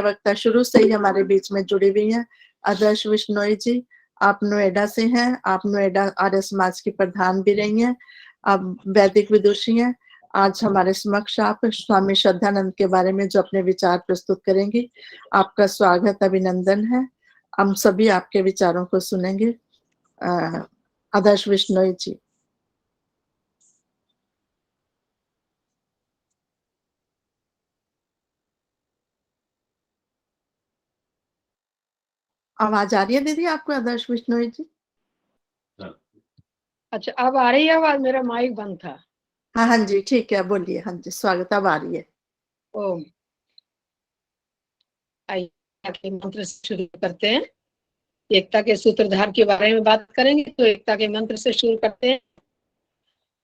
वक्ता शुरू से ही हमारे बीच में जुड़ी हुई हैं। आदर्श विश्नोई जी, आप नोएडा से हैं। आप नोएडा आर्य समाज की प्रधान भी रही हैं। आप वैदिक विदुषी हैं। आज हमारे समक्ष आप स्वामी श्रद्धानंद के बारे में जो अपने विचार प्रस्तुत करेंगी, आपका स्वागत, अभिनंदन है। हम सभी आपके विचारों को सुनेंगे। आदर्श विश्नोई जी। आवाज आ रही है दीदी आपको, आदर्श विश्नोई जी? अच्छा, अब आ रही है आवाज? मेरा माइक बंद था। हाँ हाँ जी, ठीक है, बोलिए। हाँ जी, स्वागत, अब आ रही है। ओम। आइए मंत्र से शुरू करते हैं। एकता के सूत्रधार के बारे में बात करेंगे, तो एकता के मंत्र से शुरू करते हैं।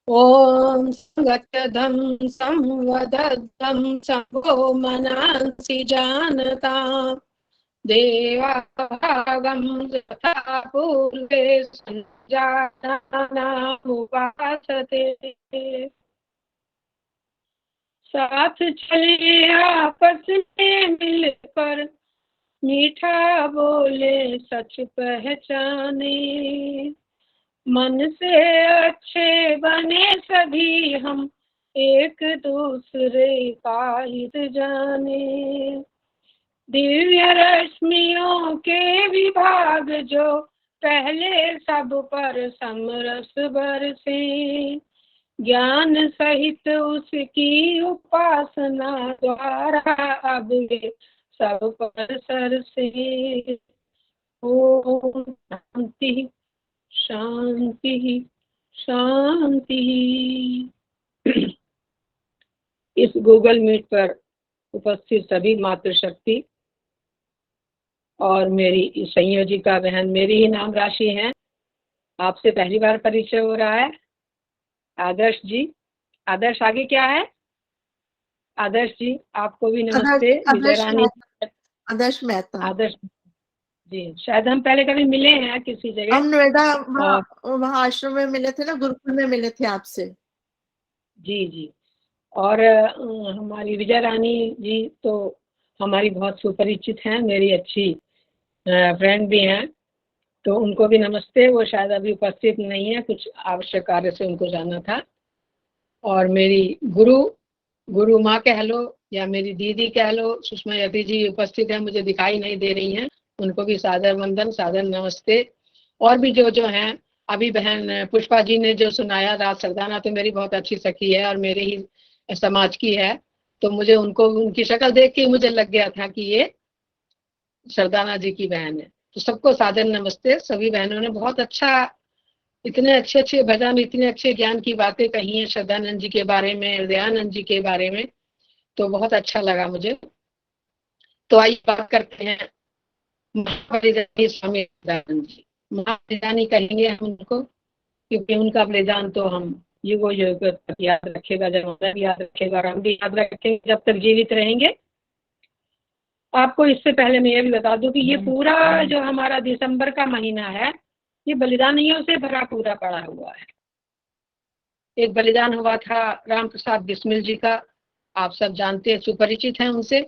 ओम संगतधम संवदद्धम संभो मनांसि जानता देवागम यथा पूर्वे संजानामुपासते। साथ चले आपस में मिलकर, मीठा बोले सच पहचाने। मन से अच्छे बने सभी हम, एक दूसरे का हित जाने। दिव्य रश्मियों के विभाग जो पहले सब पर समरस बरसे, ज्ञान सहित उसकी उपासना द्वारा अब वे सब पर सरसे। ओम शांति शांति शांति। इस गूगल मीट पर उपस्थित सभी मातृशक्ति और मेरी संयोजिका बहन मेरी ही नाम राशि हैं, आपसे पहली बार परिचय हो रहा है। आदर्श जी, आदर्श आगे क्या है? आदर्श जी, आपको भी नमस्ते। विजय रानी। आदर्श मेहता। आदर्श जी, शायद हम पहले कभी मिले हैं किसी जगह। हम नोएडा वहाँ आश्रम में मिले थे ना, गुरुकुल में मिले थे आपसे। जी जी। और हमारी विजय रानी जी तो हमारी बहुत सुपरिचित हैं, मेरी अच्छी फ्रेंड भी हैं, तो उनको भी नमस्ते। वो शायद अभी उपस्थित नहीं है, कुछ आवश्यक कार्य से उनको जाना था। और मेरी गुरु माँ कह लो या मेरी दीदी कह लो, सुषमा यति जी उपस्थित है, मुझे दिखाई नहीं दे रही हैं, उनको भी सादर वंदन, सादर नमस्ते। और भी जो हैं, अभी बहन पुष्पा जी ने जो सुनाया राज सरदाना, तो मेरी बहुत अच्छी सखी है और मेरे ही समाज की है, तो मुझे उनकी शक्ल देख के मुझे लग गया था कि ये सरदाना जी की बहन है। तो सबको सादर नमस्ते। सभी बहनों ने बहुत अच्छा, इतने अच्छे अच्छे भजन, इतने अच्छे ज्ञान की बातें कही हैं श्रद्धानंद जी के बारे में, दयानंद जी के बारे में, तो बहुत अच्छा लगा मुझे। तो आइए बात करते हैं महाबलिदानी स्वामी दयानंद जी। महाबलिदानी कहेंगे हम उनको, क्योंकि उनका बलिदान तो हम युगों युग तक याद रखेगा, जमाना भी याद रखेगा और हम भी याद रखेंगे जब तक जीवित रहेंगे। आपको इससे पहले मैं ये भी बता दूं कि ये पूरा जो हमारा दिसंबर का महीना है, ये बलिदानियों से भरा पूरा पड़ा हुआ है। एक बलिदान हुआ था राम प्रसाद बिस्मिल जी का, आप सब जानते हैं, सुपरिचित हैं उनसे।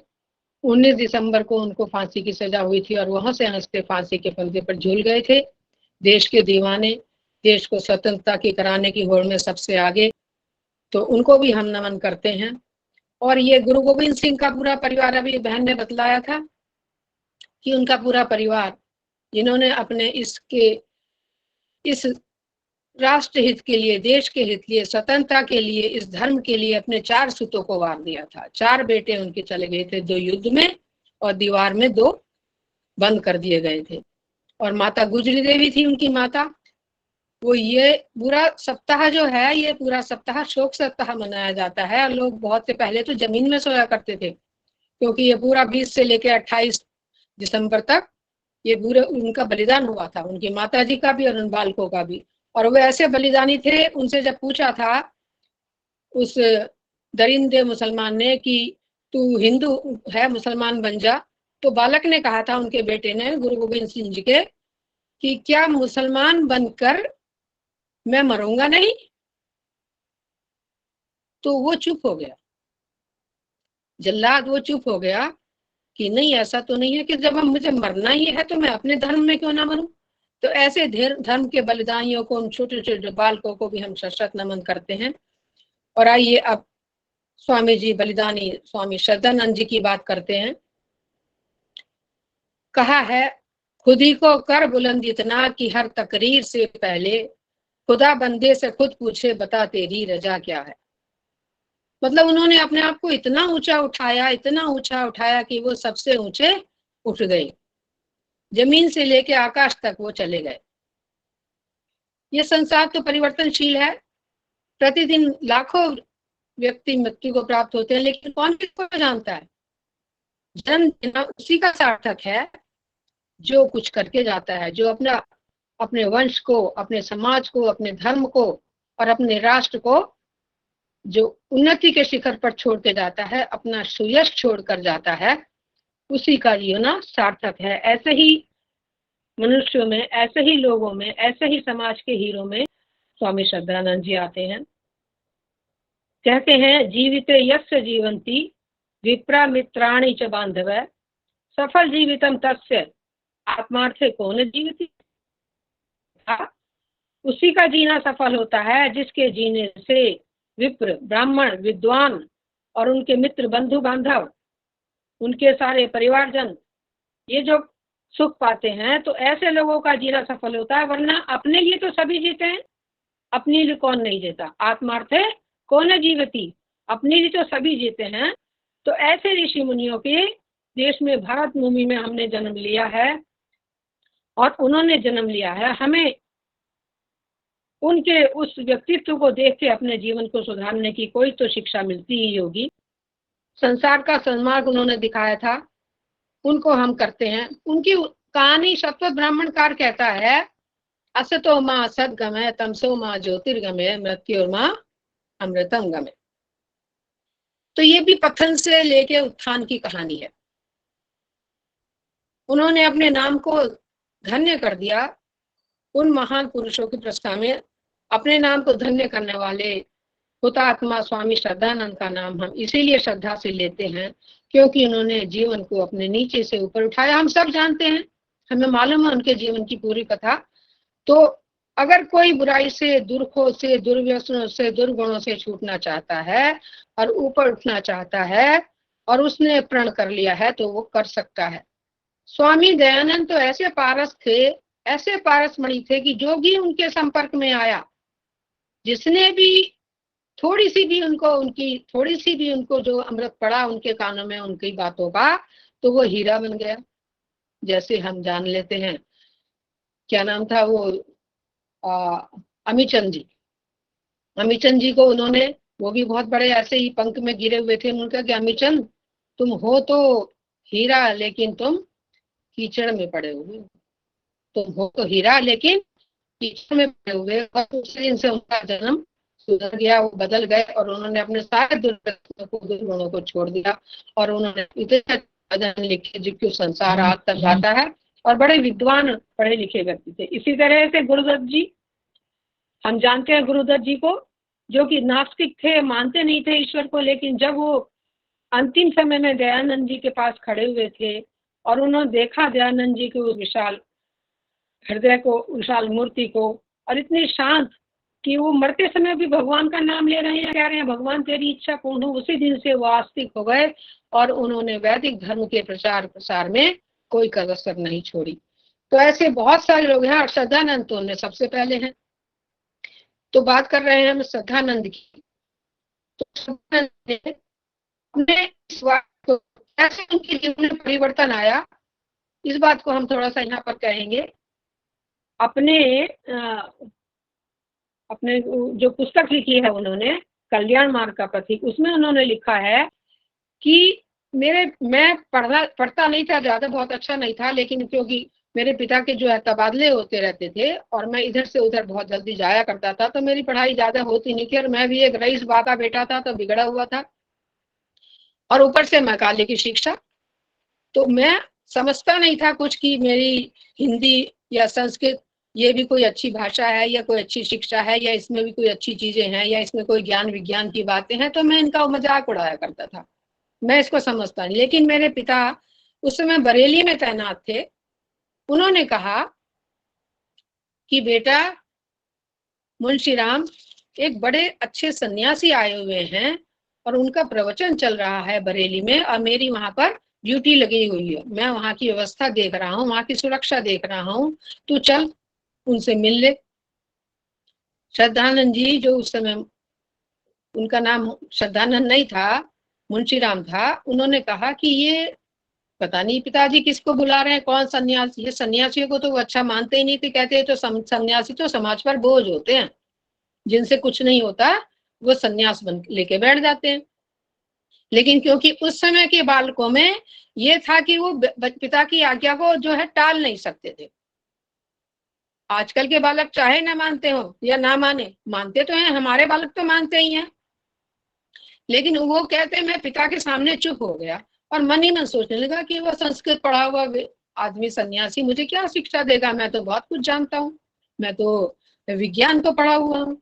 19 दिसंबर को उनको फांसी की सजा हुई थी और वहां से हंसते फांसी के फंदे पर झूल गए थे। देश के दीवाने, देश को स्वतंत्रता की कराने की होड़ में सबसे आगे, तो उनको भी हम नमन करते हैं। और ये गुरु गोविंद सिंह का पूरा परिवार, अभी बहन ने बतलाया था कि उनका पूरा परिवार, जिन्होंने अपने इस राष्ट्र हित के लिए, देश के हित के लिए, स्वतंत्रता के लिए, इस धर्म के लिए अपने 4 सुतों को वार दिया था। 4 बेटे उनके चले गए थे, 2 युद्ध में और दीवार में 2 बंद कर दिए गए थे। और माता गुजरी देवी थी उनकी माता। वो ये पूरा सप्ताह जो है, ये पूरा सप्ताह शोक सप्ताह मनाया जाता है। और लोग बहुत से पहले तो जमीन में सोया करते थे, क्योंकि ये पूरा 20 से लेकर 28 दिसंबर तक ये पूरे उनका बलिदान हुआ था, उनकी माता जी का भी और उन बालकों का भी। और वो ऐसे बलिदानी थे, उनसे जब पूछा था उस दरिंदे मुसलमान ने कि तू हिंदू है, मुसलमान बन जा, तो बालक ने कहा था, उनके बेटे ने, गुरु गोविंद सिंह जी के, कि क्या मुसलमान बनकर मैं मरूंगा नहीं? तो वो चुप हो गया, जल्लाद वो चुप हो गया कि नहीं, ऐसा तो नहीं है कि जब हम मुझे मरना ही है तो मैं अपने धर्म में क्यों ना मरूं। तो ऐसे धर्म के बलिदानियों को, उन छोटे छोटे बालकों को भी हम सशक्त नमन करते हैं। और आइए अब स्वामी जी, बलिदानी स्वामी श्रद्धानंद जी की बात करते हैं। कहा है, खुद ही को कर बुलंद इतना कि हर तकरीर से पहले खुदा बंदे से खुद पूछे, बता तेरी रजा क्या है। मतलब उन्होंने अपने आप को इतना ऊंचा उठाया, इतना ऊंचा उठाया कि वो सबसे ऊंचे उठ गए, जमीन से लेके आकाश तक वो चले गए। ये संसार तो परिवर्तनशील है, प्रतिदिन लाखों व्यक्ति मृत्यु को प्राप्त होते हैं, लेकिन कौन किसको जानता है। जन्म देना उसी का सार्थक है जो कुछ करके जाता है, जो अपने वंश को, अपने समाज को, अपने धर्म को और अपने राष्ट्र को जो उन्नति के शिखर पर छोड़ के जाता है, अपना सुयश छोड़ कर जाता है, उसी का जीना सार्थक है। ऐसे ही मनुष्यों में, ऐसे ही लोगों में, ऐसे ही समाज के हीरो में स्वामी श्रद्धानंद जी आते हैं। कहते हैं, जीविते यस्य जीवंती विप्रा मित्राणि च बांधव सफल जीवितम तस्य आत्मार्थे कौन जीवती। उसी का जीना सफल होता है जिसके जीने से विप्र, ब्राह्मण, विद्वान और उनके मित्र, बंधु बांधव, उनके सारे परिवारजन ये जो सुख पाते हैं, तो ऐसे लोगों का जीना सफल होता है। वरना अपने लिए तो सभी जीते हैं, अपने लिए कौन नहीं जीता। आत्मार्थे कौन जीवती, अपने लिए तो सभी जीते हैं। तो ऐसे ऋषि मुनियों के देश में, भारत भूमि में हमने जन्म लिया है और उन्होंने जन्म लिया है। हमें उनके उस व्यक्तित्व को देख के अपने जीवन को सुधारने की कोई तो शिक्षा मिलती ही होगी। संसार का सन्मार्ग उन्होंने दिखाया था, उनको हम करते हैं। उनकी कहानी सत्व ब्राह्मणकार कहता है, असतो माँ सद्गमय तमसो माँ ज्योतिर्गमय मृत्योर्मा अमृतम गमय। तो ये भी पतन से लेके उत्थान की कहानी है। उन्होंने अपने नाम को धन्य कर दिया। उन महान पुरुषों की प्रस्ताव में अपने नाम को धन्य करने वाले हुतात्मा स्वामी श्रद्धानंद का नाम हम इसीलिए श्रद्धा से लेते हैं, क्योंकि उन्होंने जीवन को अपने नीचे से ऊपर उठाया। हम सब जानते हैं, हमें मालूम है उनके जीवन की पूरी कथा। तो अगर कोई बुराई से, दुर्खों से, दुर्व्यसनों से, दुर्गुणों से छूटना चाहता है और ऊपर उठना चाहता है और उसने प्रण कर लिया है, तो वो कर सकता है। स्वामी दयानंद तो ऐसे पारस थे, ऐसे पारसमणि थे कि जो भी उनके संपर्क में आया, जिसने भी थोड़ी सी भी उनको जो अमृत पड़ा उनके कानों में उनकी बातों का, तो वो हीरा बन गया। जैसे हम जान लेते हैं, क्या नाम था वो, अमीचंद जी। अमीचंद जी को उन्होंने, वो भी बहुत बड़े ऐसे ही पंख में गिरे हुए थे। उन्होंने कहा कि अमीचंद, तुम हो तो हीरा, लेकिन तुम कीचड़ में पड़े हुए। तुम हो तो हीरा, लेकिन कीचड़ में पड़े हुए। और दूसरे दिन से उनका जन्म सुधर गया, वो बदल गए और उन्होंने अपने सारे दुर्गुणों को छोड़ दिया। और उन्होंने इतने भजन लिखे जिसको संसार आज तक गाता है, और बड़े विद्वान, पढ़े लिखे व्यक्ति थे। इसी तरह से गुरुदत्त जी, हम जानते हैं गुरुदत्त जी को, जो कि नास्तिक थे, मानते नहीं थे ईश्वर को। लेकिन जब वो अंतिम समय में दयानंद जी के पास खड़े हुए थे और उन्होंने देखा दयानंद जी के विशाल हृदय को, विशाल मूर्ति को, और इतनी शांत कि वो मरते समय भी भगवान का नाम ले रहे हैं, कह रहे हैं भगवान तेरी इच्छा पूर्ण हो। उसी दिन से वो आस्तिक हो गए और उन्होंने वैदिक धर्म के प्रचार प्रसार में कोई कसर नहीं छोड़ी। तो ऐसे बहुत सारे लोग हैं, और श्रद्धानंद तो उनमें सबसे पहले हैं। तो बात कर रहे हैं हम श्रद्धानंद की। तो श्रद्धानंद ने अपने इस बात को, कैसे उनके जीवन में परिवर्तन आया, इस बात को हम थोड़ा सा यहाँ पर कहेंगे। अपने जो पुस्तक लिखी है उन्होंने, कल्याण मार्ग का प्रतीक, उसमें उन्होंने लिखा है कि मैं पढ़ता नहीं था ज्यादा, बहुत अच्छा नहीं था, लेकिन क्योंकि मेरे पिता के जो है तबादले होते रहते थे और मैं इधर से उधर बहुत जल्दी जाया करता था, तो मेरी पढ़ाई ज्यादा होती नहीं थी। और मैं भी एक रईस बा का बेटा था, तो बिगड़ा हुआ था, और ऊपर से मैं काले की शिक्षा। तो मैं समझता नहीं था कुछ कि मेरी हिंदी या संस्कृत ये भी कोई अच्छी भाषा है, या कोई अच्छी शिक्षा है, या इसमें भी कोई अच्छी चीजें हैं, या इसमें कोई ज्ञान विज्ञान की बातें हैं। तो मैं इनका मजाक उड़ाया करता था, मैं इसको समझता नहीं। लेकिन मेरे पिता उस समय बरेली में तैनात थे, उन्होंने कहा कि बेटा मुंशीराम, एक बड़े अच्छे सन्यासी आए हुए हैं और उनका प्रवचन चल रहा है बरेली में, और मेरी वहां पर ड्यूटी लगी हुई है, मैं वहां की व्यवस्था देख रहा हूँ, वहां की सुरक्षा देख रहा हूँ, तू चल उनसे मिल ले। श्रद्धानंद जी, जो उस समय उनका नाम श्रद्धानंद नहीं था, मुंशीराम था, उन्होंने कहा कि ये पता नहीं पिताजी किसको बुला रहे हैं, कौन सन्यासी, ये सन्यासियों को तो वो अच्छा मानते ही नहीं थे, कहते तो सन्यासी तो समाज पर बोझ होते हैं, जिनसे कुछ नहीं होता वो सन्यास बन लेके बैठ जाते हैं। लेकिन क्योंकि उस समय के बालकों में ये था कि वो पिता की आज्ञा को जो है टाल नहीं सकते थे। आजकल के बालक चाहे ना मानते हो या ना माने, मानते तो हैं, हमारे बालक तो मानते ही हैं, लेकिन वो कहते मैं पिता के सामने चुप हो गया और मन ही मन सोचने लगा कि वो संस्कृत पढ़ा हुआ आदमी सन्यासी मुझे क्या शिक्षा देगा, मैं तो बहुत कुछ जानता हूँ, मैं तो विज्ञान को पढ़ा हुआ हूँ।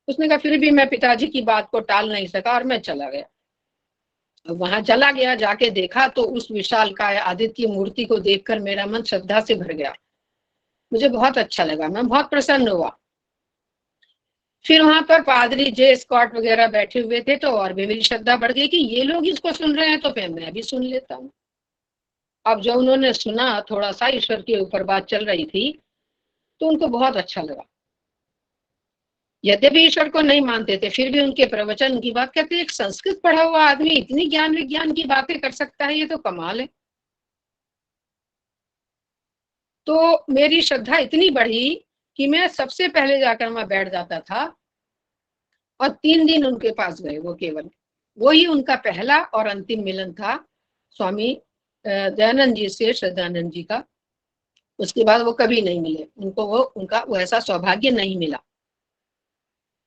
उसने कहा फिर भी मैं पिताजी की बात को टाल नहीं सका और मैं चला गया। वहां चला गया, जाके देखा तो उस विशालकाय आदित्य मूर्ति को देखकर मेरा मन श्रद्धा से भर गया, मुझे बहुत अच्छा लगा, मैं बहुत प्रसन्न हुआ। फिर वहां पर पादरी जे स्कॉट वगैरह बैठे हुए थे, तो और भी मेरी श्रद्धा बढ़ गई कि ये लोग इसको सुन रहे हैं तो फिर मैं भी सुन लेता हूँ। अब जो उन्होंने सुना, थोड़ा सा ईश्वर के ऊपर बात चल रही थी, तो उनको बहुत अच्छा लगा। यद्यपि ईश्वर को नहीं मानते थे, फिर भी उनके प्रवचन, उनकी बात कहते, एक संस्कृत पढ़ा हुआ आदमी इतनी ज्ञान विज्ञान की बातें कर सकता है, ये तो कमाल है। तो मेरी श्रद्धा इतनी बढ़ी कि मैं सबसे पहले जाकर वहां बैठ जाता था और 3 दिन उनके पास गए। वो केवल वो ही उनका पहला और अंतिम मिलन था स्वामी दयानंद जी से, श्रद्धानंद जी का। उसके बाद वो कभी नहीं मिले, उनको उनका वैसा सौभाग्य नहीं मिला।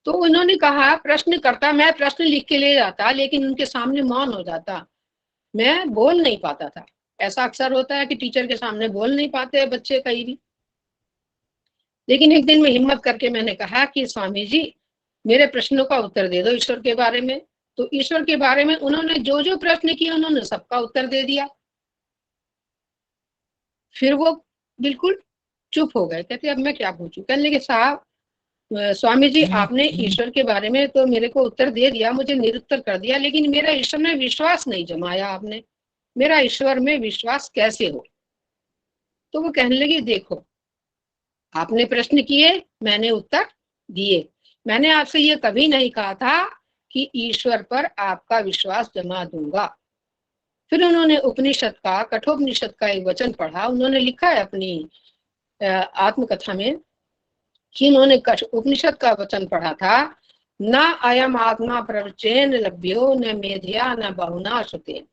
तो उन्होंने कहा, प्रश्न करता, मैं प्रश्न लिख के ले जाता, लेकिन उनके सामने मौन हो जाता, मैं बोल नहीं पाता था। ऐसा अक्सर होता है कि टीचर के सामने बोल नहीं पाते बच्चे कहीं भी। लेकिन एक दिन में हिम्मत करके मैंने कहा कि स्वामी जी, मेरे प्रश्नों का उत्तर दे दो ईश्वर के बारे में। तो ईश्वर के बारे में उन्होंने जो जो प्रश्न किए, उन्होंने सबका उत्तर दे दिया। फिर वो बिल्कुल चुप हो गए, कहते अब मैं क्या पूछूं। कहने लगे, साहब स्वामी जी, आपने ईश्वर के बारे में तो मेरे को उत्तर दे दिया, मुझे निरुत्तर कर दिया, लेकिन मेरा ईश्वर में विश्वास नहीं जमाया आपने, मेरा ईश्वर में विश्वास कैसे हो। तो वो कहने लगी, देखो आपने प्रश्न किए, मैंने उत्तर दिए, मैंने आपसे ये कभी नहीं कहा था कि ईश्वर पर आपका विश्वास जमा दूंगा। फिर उन्होंने उपनिषद का, कठोपनिषद का एक वचन पढ़ा। उन्होंने लिखा है अपनी आत्मकथा में कि उन्होंने उपनिषद का वचन पढ़ा था, न अयम आत्मा प्रवचेन लभ्यो न मेधिया न बहुना श्रुतेन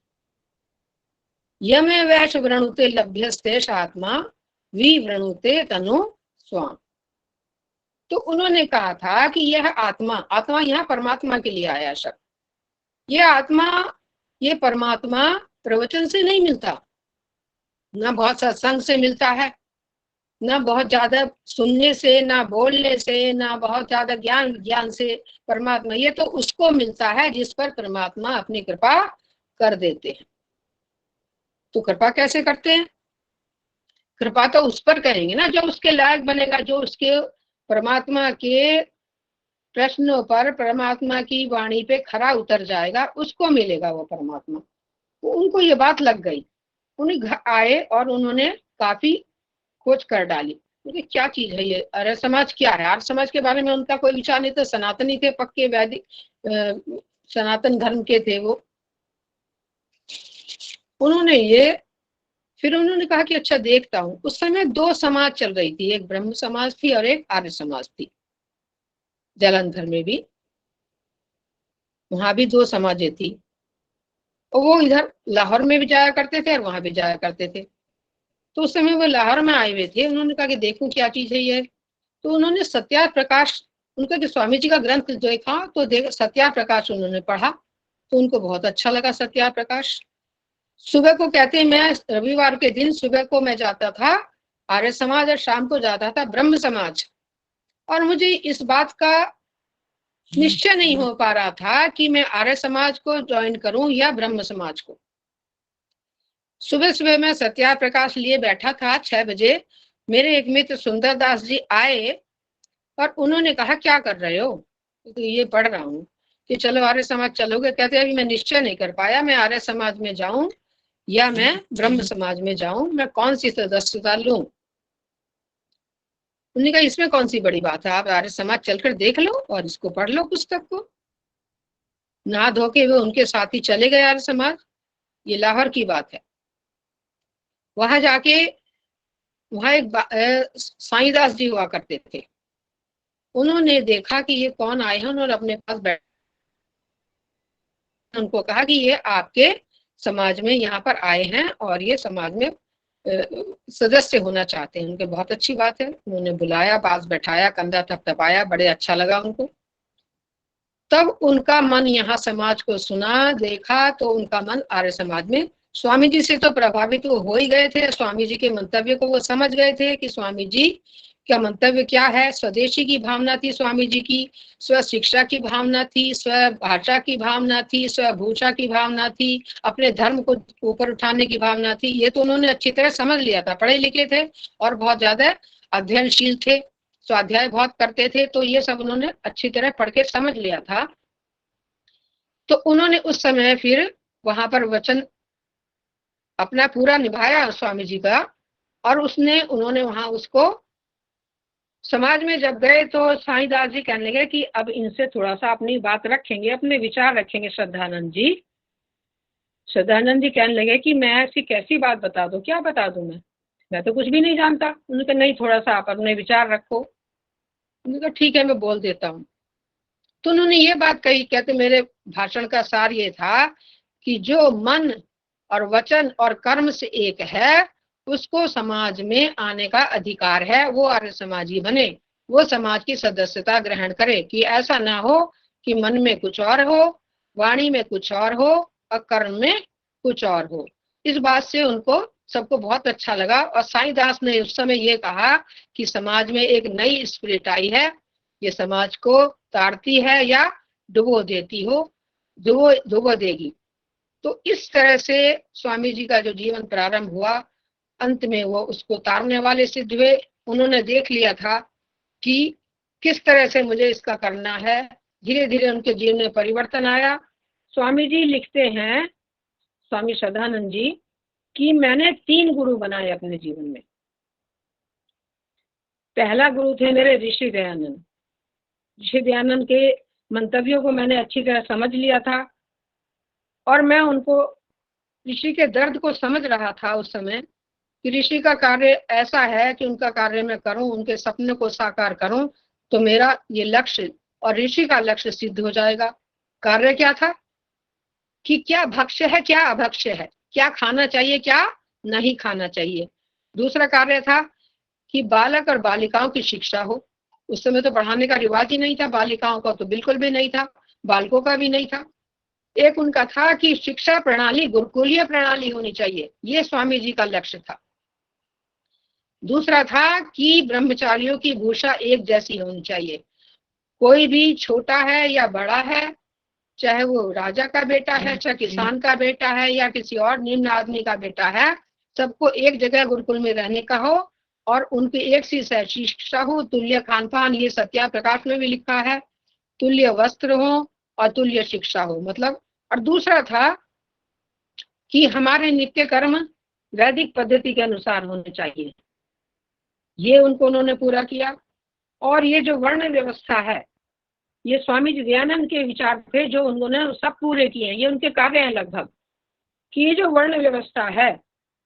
यमे वैश वृणुते लभ्यस्तेष आत्मा विवृणुते तनु स्वाम। तो उन्होंने कहा था कि यह आत्मा, आत्मा यहाँ परमात्मा के लिए आया शब्द, यह आत्मा, ये परमात्मा प्रवचन से नहीं मिलता, ना बहुत सत्संग से मिलता है, ना बहुत ज्यादा सुनने से, ना बोलने से, ना बहुत ज्यादा ज्ञान से परमात्मा, ये तो उसको मिलता है जिस पर परमात्मा अपनी कृपा कर देते हैं। तो कृपा कैसे करते हैं? कृपा तो उस पर करेंगे ना जो उसके लायक बनेगा, जो उसके परमात्मा के प्रश्नों पर, परमात्मा की वाणी पे खरा उतर जाएगा, उसको मिलेगा वो परमात्मा। तो उनको ये बात लग गई, उन्हें घर आए और उन्होंने काफी खोज कर डाली, क्योंकि क्या चीज है ये आर्य समाज, क्या है आर्य समाज के बारे में उनका कोई विचार नहीं था। सनातनी थे, पक्के वैदिक सनातन धर्म के थे वो। उन्होंने ये, फिर उन्होंने कहा कि अच्छा देखता हूँ। उस समय 2 समाज चल रही थी, एक ब्रह्म समाज थी और एक आर्य समाज थी। जालंधर में भी, वहां भी 2 समाजें थी, और वो इधर लाहौर में भी जाया करते थे और वहां भी जाया करते थे। तो उस समय वो लाहौर में आए हुए थे, उन्होंने कहा कि देखूं क्या चीज है ये। तो उन्होंने सत्यार्थ प्रकाश, उनका जो स्वामी जी का ग्रंथ जो था, तो सत्यार्थ प्रकाश उन्होंने पढ़ा, तो उनको बहुत अच्छा लगा सत्यार्थ प्रकाश। सुबह को कहते हैं, मैं रविवार के दिन सुबह को मैं जाता था आर्य समाज और शाम को जाता था ब्रह्म समाज, और मुझे इस बात का निश्चय नहीं हो पा रहा था कि मैं आर्य समाज को ज्वाइन करूं या ब्रह्म समाज को। सुबह सुबह मैं सत्या प्रकाश लिए बैठा था 6 बजे। मेरे एक मित्र सुंदरदास जी आए और उन्होंने कहा क्या कर रहे हो? तो ये पढ़ रहा हूँ। कि चलो आर्य समाज चलोगे? कहते अभी मैं निश्चय नहीं कर पाया, मैं आर्य समाज में जाऊं या मैं ब्रह्म समाज में जाऊं, मैं कौन सी सदस्यता लूं। उन्होंने कहा इसमें कौन सी बड़ी बात है, आप आर्य समाज चलकर देख लो और इसको पढ़ लो पुस्तक को। नहा धो के वो उनके साथ ही चले गए आर्य समाज। ये लाहौर की बात है। वहां जाके वहां एक साईं दास जी हुआ करते थे। उन्होंने देखा कि ये कौन आए हैं, उन्होंने अपने पास बैठ उनको कहा कि ये आपके समाज में यहाँ पर आए हैं और ये समाज में सदस्य होना चाहते हैं। उनके बहुत अच्छी बात है। उन्होंने बुलाया, पास बैठाया, कंधा थपथपाया, बड़े अच्छा लगा उनको। तब उनका मन यहाँ समाज को सुना, देखा तो उनका मन आर्य समाज में। स्वामी जी से तो प्रभावित वो हो ही गए थे। स्वामी जी के मंतव्य को वो समझ गए थे कि स्वामी जी का मंतव्य क्या है। स्वदेशी की भावना थी स्वामी जी की, स्व शिक्षा की भावना थी, स्व भाषा की भावना थी, स्व भूषा की भावना थी, अपने धर्म को ऊपर उठाने की भावना थी। ये तो उन्होंने अच्छी तरह समझ लिया था। पढ़े लिखे थे और बहुत ज्यादा अध्ययनशील थे, स्वाध्याय बहुत करते थे, तो ये सब उन्होंने अच्छी तरह पढ़ के समझ लिया था। तो उन्होंने उस समय फिर वहां पर वचन अपना पूरा निभाया स्वामी जी का। और उन्होंने वहां उसको समाज में जब गए तो साईं दास जी कहने लगे कि अब इनसे थोड़ा सा अपनी बात रखेंगे, अपने विचार रखेंगे। श्रद्धानंद जी कहने लगे कि मैं ऐसी कैसी बात बता दूं, क्या बता दूं, मैं तो कुछ भी नहीं जानता। उन्होंने कहा नहीं, थोड़ा सा आप अपने विचार रखो। उन्होंने कहा ठीक है, मैं बोल देता हूँ। तो उन्होंने ये बात कही, कहते मेरे भाषण का सार ये था कि जो मन और वचन और कर्म से एक है उसको समाज में आने का अधिकार है, वो आर्य समाजी बने, वो समाज की सदस्यता ग्रहण करे। कि ऐसा ना हो कि मन में कुछ और हो, वाणी में कुछ और हो और कर्म में कुछ और हो। इस बात से उनको सबको बहुत अच्छा लगा। और साईं दास ने उस समय ये कहा कि समाज में एक नई स्पिरिट आई है, ये समाज को तारती है या डुबो देती हो, डुबो देगी। तो इस तरह से स्वामी जी का जो जीवन प्रारंभ हुआ, अंत में वो उसको तारने वाले सिद्ध हुए। उन्होंने देख लिया था कि किस तरह से मुझे इसका करना है। धीरे धीरे उनके जीवन में परिवर्तन आया। स्वामी जी लिखते हैं, स्वामी श्रद्धानंद जी, कि मैंने 3 गुरु बनाए अपने जीवन में। पहला गुरु थे मेरे ऋषि दयानंद। ऋषि दयानंद के मंतव्यों को मैंने अच्छी तरह समझ लिया था और मैं उनको ऋषि के दर्द को समझ रहा था उस समय कि ऋषि का कार्य ऐसा है कि उनका कार्य मैं करूं, उनके सपने को साकार करूं तो मेरा ये लक्ष्य और ऋषि का लक्ष्य सिद्ध हो जाएगा। कार्य क्या था कि क्या भक्ष्य है, क्या अभक्ष्य है, क्या खाना चाहिए, क्या नहीं खाना चाहिए। दूसरा कार्य था कि बालक और बालिकाओं की शिक्षा हो। उस समय तो पढ़ाने का रिवाज ही नहीं था, बालिकाओं का तो बिल्कुल भी नहीं था, बालकों का भी नहीं था। एक उनका था कि शिक्षा प्रणाली गुरुकुलीय प्रणाली होनी चाहिए, ये स्वामी जी का लक्ष्य था। दूसरा था कि ब्रह्मचारियों की भूषा एक जैसी होनी चाहिए। कोई भी छोटा है या बड़ा है, चाहे वो राजा का बेटा है, चाहे किसान का बेटा है या किसी और निम्न आदमी का बेटा है, सबको एक जगह गुरुकुल में रहने का हो और उनकी एक सी शिक्षा हो, तुल्य खान पान, ये सत्या प्रकाश में भी लिखा है, तुल्य वस्त्र हो और तुल्य शिक्षा हो। मतलब, और दूसरा था कि हमारे नित्य कर्म वैदिक पद्धति के अनुसार होने चाहिए। ये उन्होंने पूरा किया। और ये जो वर्ण व्यवस्था है, ये स्वामी जी दयानंद के विचार थे जो उन्होंने सब पूरे किए हैं। ये उनके कार्य हैं लगभग कि ये जो वर्ण व्यवस्था है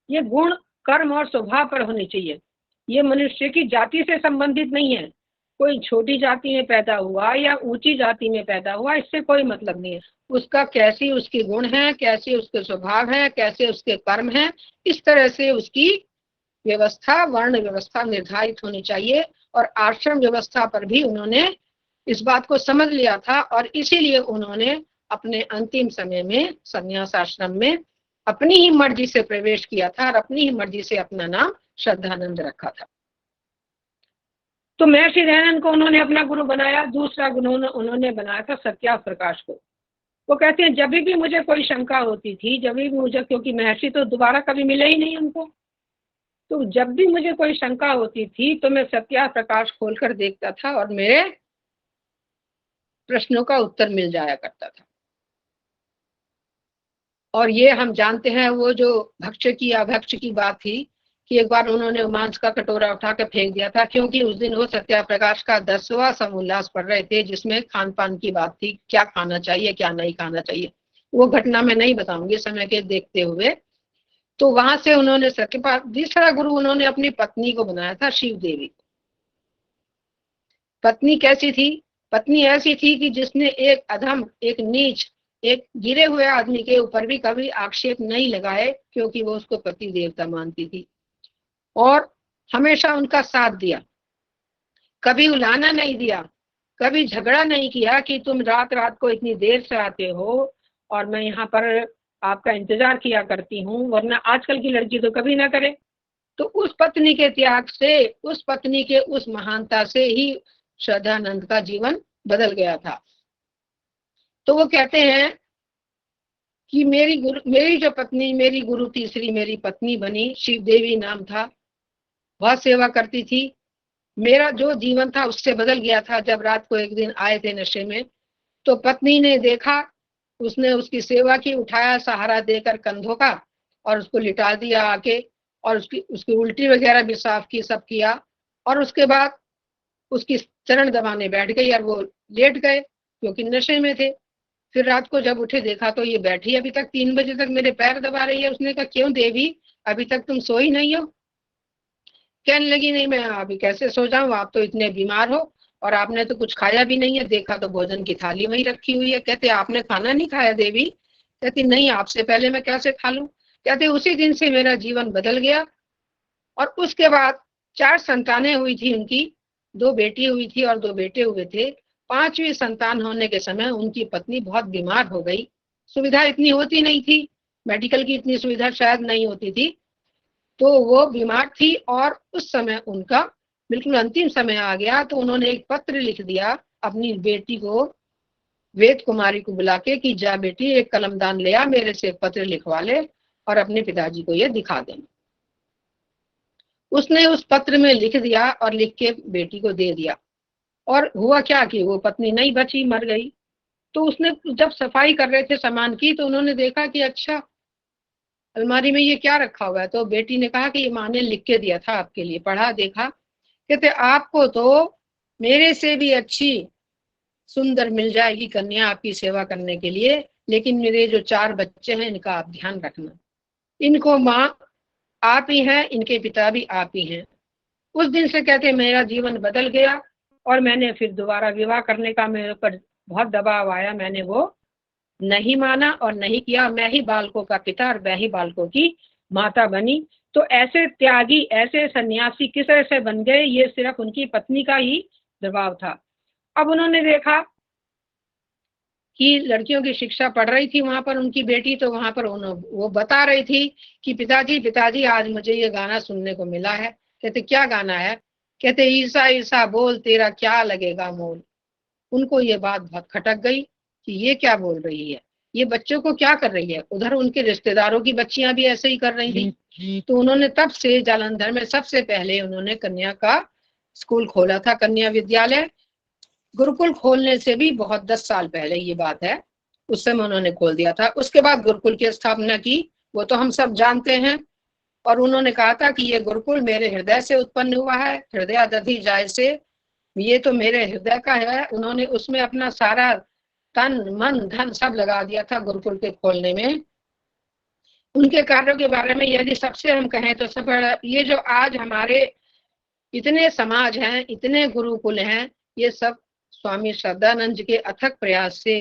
ये गुण, कर्म और स्वभाव पर होनी चाहिए। ये मनुष्य की जाति से संबंधित नहीं है। कोई छोटी जाति में पैदा हुआ या ऊंची जाति में पैदा हुआ, इससे कोई मतलब नहीं है। उसका कैसी उसके गुण है, कैसे उसके स्वभाव है, कैसे उसके कर्म है, इस तरह से उसकी व्यवस्था, वर्ण व्यवस्था निर्धारित होनी चाहिए। और आश्रम व्यवस्था पर भी उन्होंने इस बात को समझ लिया था और इसीलिए उन्होंने अपने अंतिम समय में संन्यास आश्रम में अपनी ही मर्जी से प्रवेश किया था और अपनी ही मर्जी से अपना नाम श्रद्धानंद रखा था। तो महर्षि दयानंद को उन्होंने अपना गुरु बनाया। दूसरा गुरु उन्होंने बनाया था सत्या प्रकाश को। वो कहते हैं जब भी मुझे कोई शंका होती थी, जब भी मुझे, क्योंकि महर्षि तो दोबारा कभी मिले ही नहीं उनको, तो जब भी मुझे कोई शंका होती थी तो मैं सत्या प्रकाश खोलकर देखता था और मेरे प्रश्नों का उत्तर मिल जाया करता था। और ये हम जानते हैं वो जो भक्ष्य की अभक्ष्य की बात थी कि एक बार उन्होंने मांस का कटोरा उठा के फेंक दिया था, क्योंकि उस दिन वो सत्याप्रकाश का 10वां समोल्लास पढ़ रहे थे जिसमें खान पान की बात थी, क्या खाना चाहिए क्या नहीं खाना चाहिए। वो घटना मैं नहीं बताऊंगी समय के देखते हुए। तो वहां से उन्होंने सत्य पाठ, तीसरा गुरु उन्होंने अपनी पत्नी को बनाया था, शिव देवी। पत्नी कैसी थी? पत्नी ऐसी थी कि जिसने एक अधम, एक नीच, एक गिरे हुए आदमी के ऊपर भी कभी आक्षेप नहीं लगाए, क्योंकि वो उसको पति देवता मानती थी और हमेशा उनका साथ दिया, कभी उलाना नहीं दिया, कभी झगड़ा नहीं किया कि तुम रात रात को इतनी देर से आते हो और मैं यहाँ पर आपका इंतजार किया करती हूँ, वरना आजकल की लड़की तो कभी ना करे। तो उस पत्नी के त्याग से, उस पत्नी के उस महानता से ही श्रद्धानंद का जीवन बदल गया था। तो वो कहते हैं कि मेरी जो पत्नी, मेरी गुरु तीसरी मेरी पत्नी बनी, शिव देवी नाम था, बहुत सेवा करती थी। मेरा जो जीवन था उससे बदल गया था जब रात को एक दिन आए थे नशे में, तो पत्नी ने देखा, उसने उसकी सेवा की, उठाया सहारा देकर कंधों का और उसको लिटा दिया आके, और उसकी उल्टी वगैरह भी साफ की, सब किया। और उसके बाद उसकी चरण दबाने बैठ गई और वो लेट गए क्योंकि नशे में थे। फिर रात को जब उठे देखा तो ये बैठी अभी तक 3 बजे तक मेरे पैर दबा रही है। उसने कहा क्यों देवी, अभी तक तुम सोई नहीं हो? कहने लगी नहीं, मैं अभी कैसे सो जाऊं, आप तो इतने बीमार हो और आपने तो कुछ खाया भी नहीं है, देखा तो भोजन की थाली वहीं रखी हुई है। कहते आपने खाना नहीं खाया देवी? कहती नहीं, आपसे पहले मैं कैसे खा लूं। कहते उसी दिन से मेरा जीवन बदल गया। और उसके बाद 4 संतानें हुई थी उनकी, 2 बेटी हुई थी और 2 बेटे हुए थे। 5वीं संतान होने के समय उनकी पत्नी बहुत बीमार हो गई। सुविधा इतनी होती नहीं थी, मेडिकल की इतनी सुविधा शायद नहीं होती थी, तो वो बीमार थी और उस समय उनका बिल्कुल अंतिम समय आ गया। तो उन्होंने एक पत्र लिख दिया अपनी बेटी को, वेद कुमारी को बुला के कि जा बेटी एक कलमदान ले आ, मेरे से एक पत्र लिखवा ले और अपने पिताजी को ये दिखा देना। उसने उस पत्र में लिख दिया और लिख के बेटी को दे दिया। और हुआ क्या कि वो पत्नी नहीं बची, मर गई। तो उसने जब सफाई कर रहे थे सामान की तो उन्होंने देखा कि अच्छा अलमारी में ये क्या रखा हुआ है। तो बेटी ने कहा कि ये माँ ने लिख के दिया था आपके लिए। पढ़ा, देखा, कहते आपको तो मेरे से भी अच्छी सुंदर मिल जाएगी कन्या आपकी सेवा करने के लिए, लेकिन मेरे जो 4 बच्चे हैं इनका आप ध्यान रखना। इनको माँ आप ही हैं, इनके पिता भी आप ही हैं। उस दिन से कहते मेरा जीवन बदल गया और मैंने फिर दोबारा विवाह करने का मेरे ऊपर बहुत दबाव आया, मैंने वो नहीं माना और नहीं किया। मैं ही बालकों का पिता और मैं ही बालकों की माता बनी। तो ऐसे त्यागी, ऐसे सन्यासी किस तरह से बन गए, ये सिर्फ उनकी पत्नी का ही दबाव था। अब उन्होंने देखा कि लड़कियों की शिक्षा पढ़ रही थी वहां पर उनकी बेटी, तो वहां पर वो बता रही थी कि पिताजी पिताजी आज मुझे ये गाना सुनने को मिला है। कहते क्या गाना है? कहते ईसा ईसा बोल तेरा क्या लगेगा मोल। उनको ये बात बहुत खटक गई कि ये क्या बोल रही है, ये बच्चों को क्या कर रही है। उधर उनके रिश्तेदारों की बच्चियां भी ऐसे ही कर रही थी। तो उन्होंने तब से जालंधर में सबसे पहले उन्होंने कन्या का स्कूल खोला था, कन्या विद्यालय। गुरुकुल खोलने से भी बहुत 10 साल पहले ये बात है, उस समय उन्होंने खोल दिया था। उसके बाद गुरुकुल की स्थापना की, वो तो हम सब जानते हैं। और उन्होंने कहा था कि ये गुरुकुल मेरे हृदय से उत्पन्न हुआ है, हृदय दधि जाय से, ये तो मेरे हृदय का है। उन्होंने उसमें अपना सारा तन मन धन सब लगा दिया था गुरुकुल के खोलने में। उनके कार्यों के बारे में यदि सबसे हम कहें तो सब, ये जो आज हमारे इतने समाज हैं, इतने गुरुकुल हैं, ये सब स्वामी श्रद्धानंद जी के अथक प्रयास से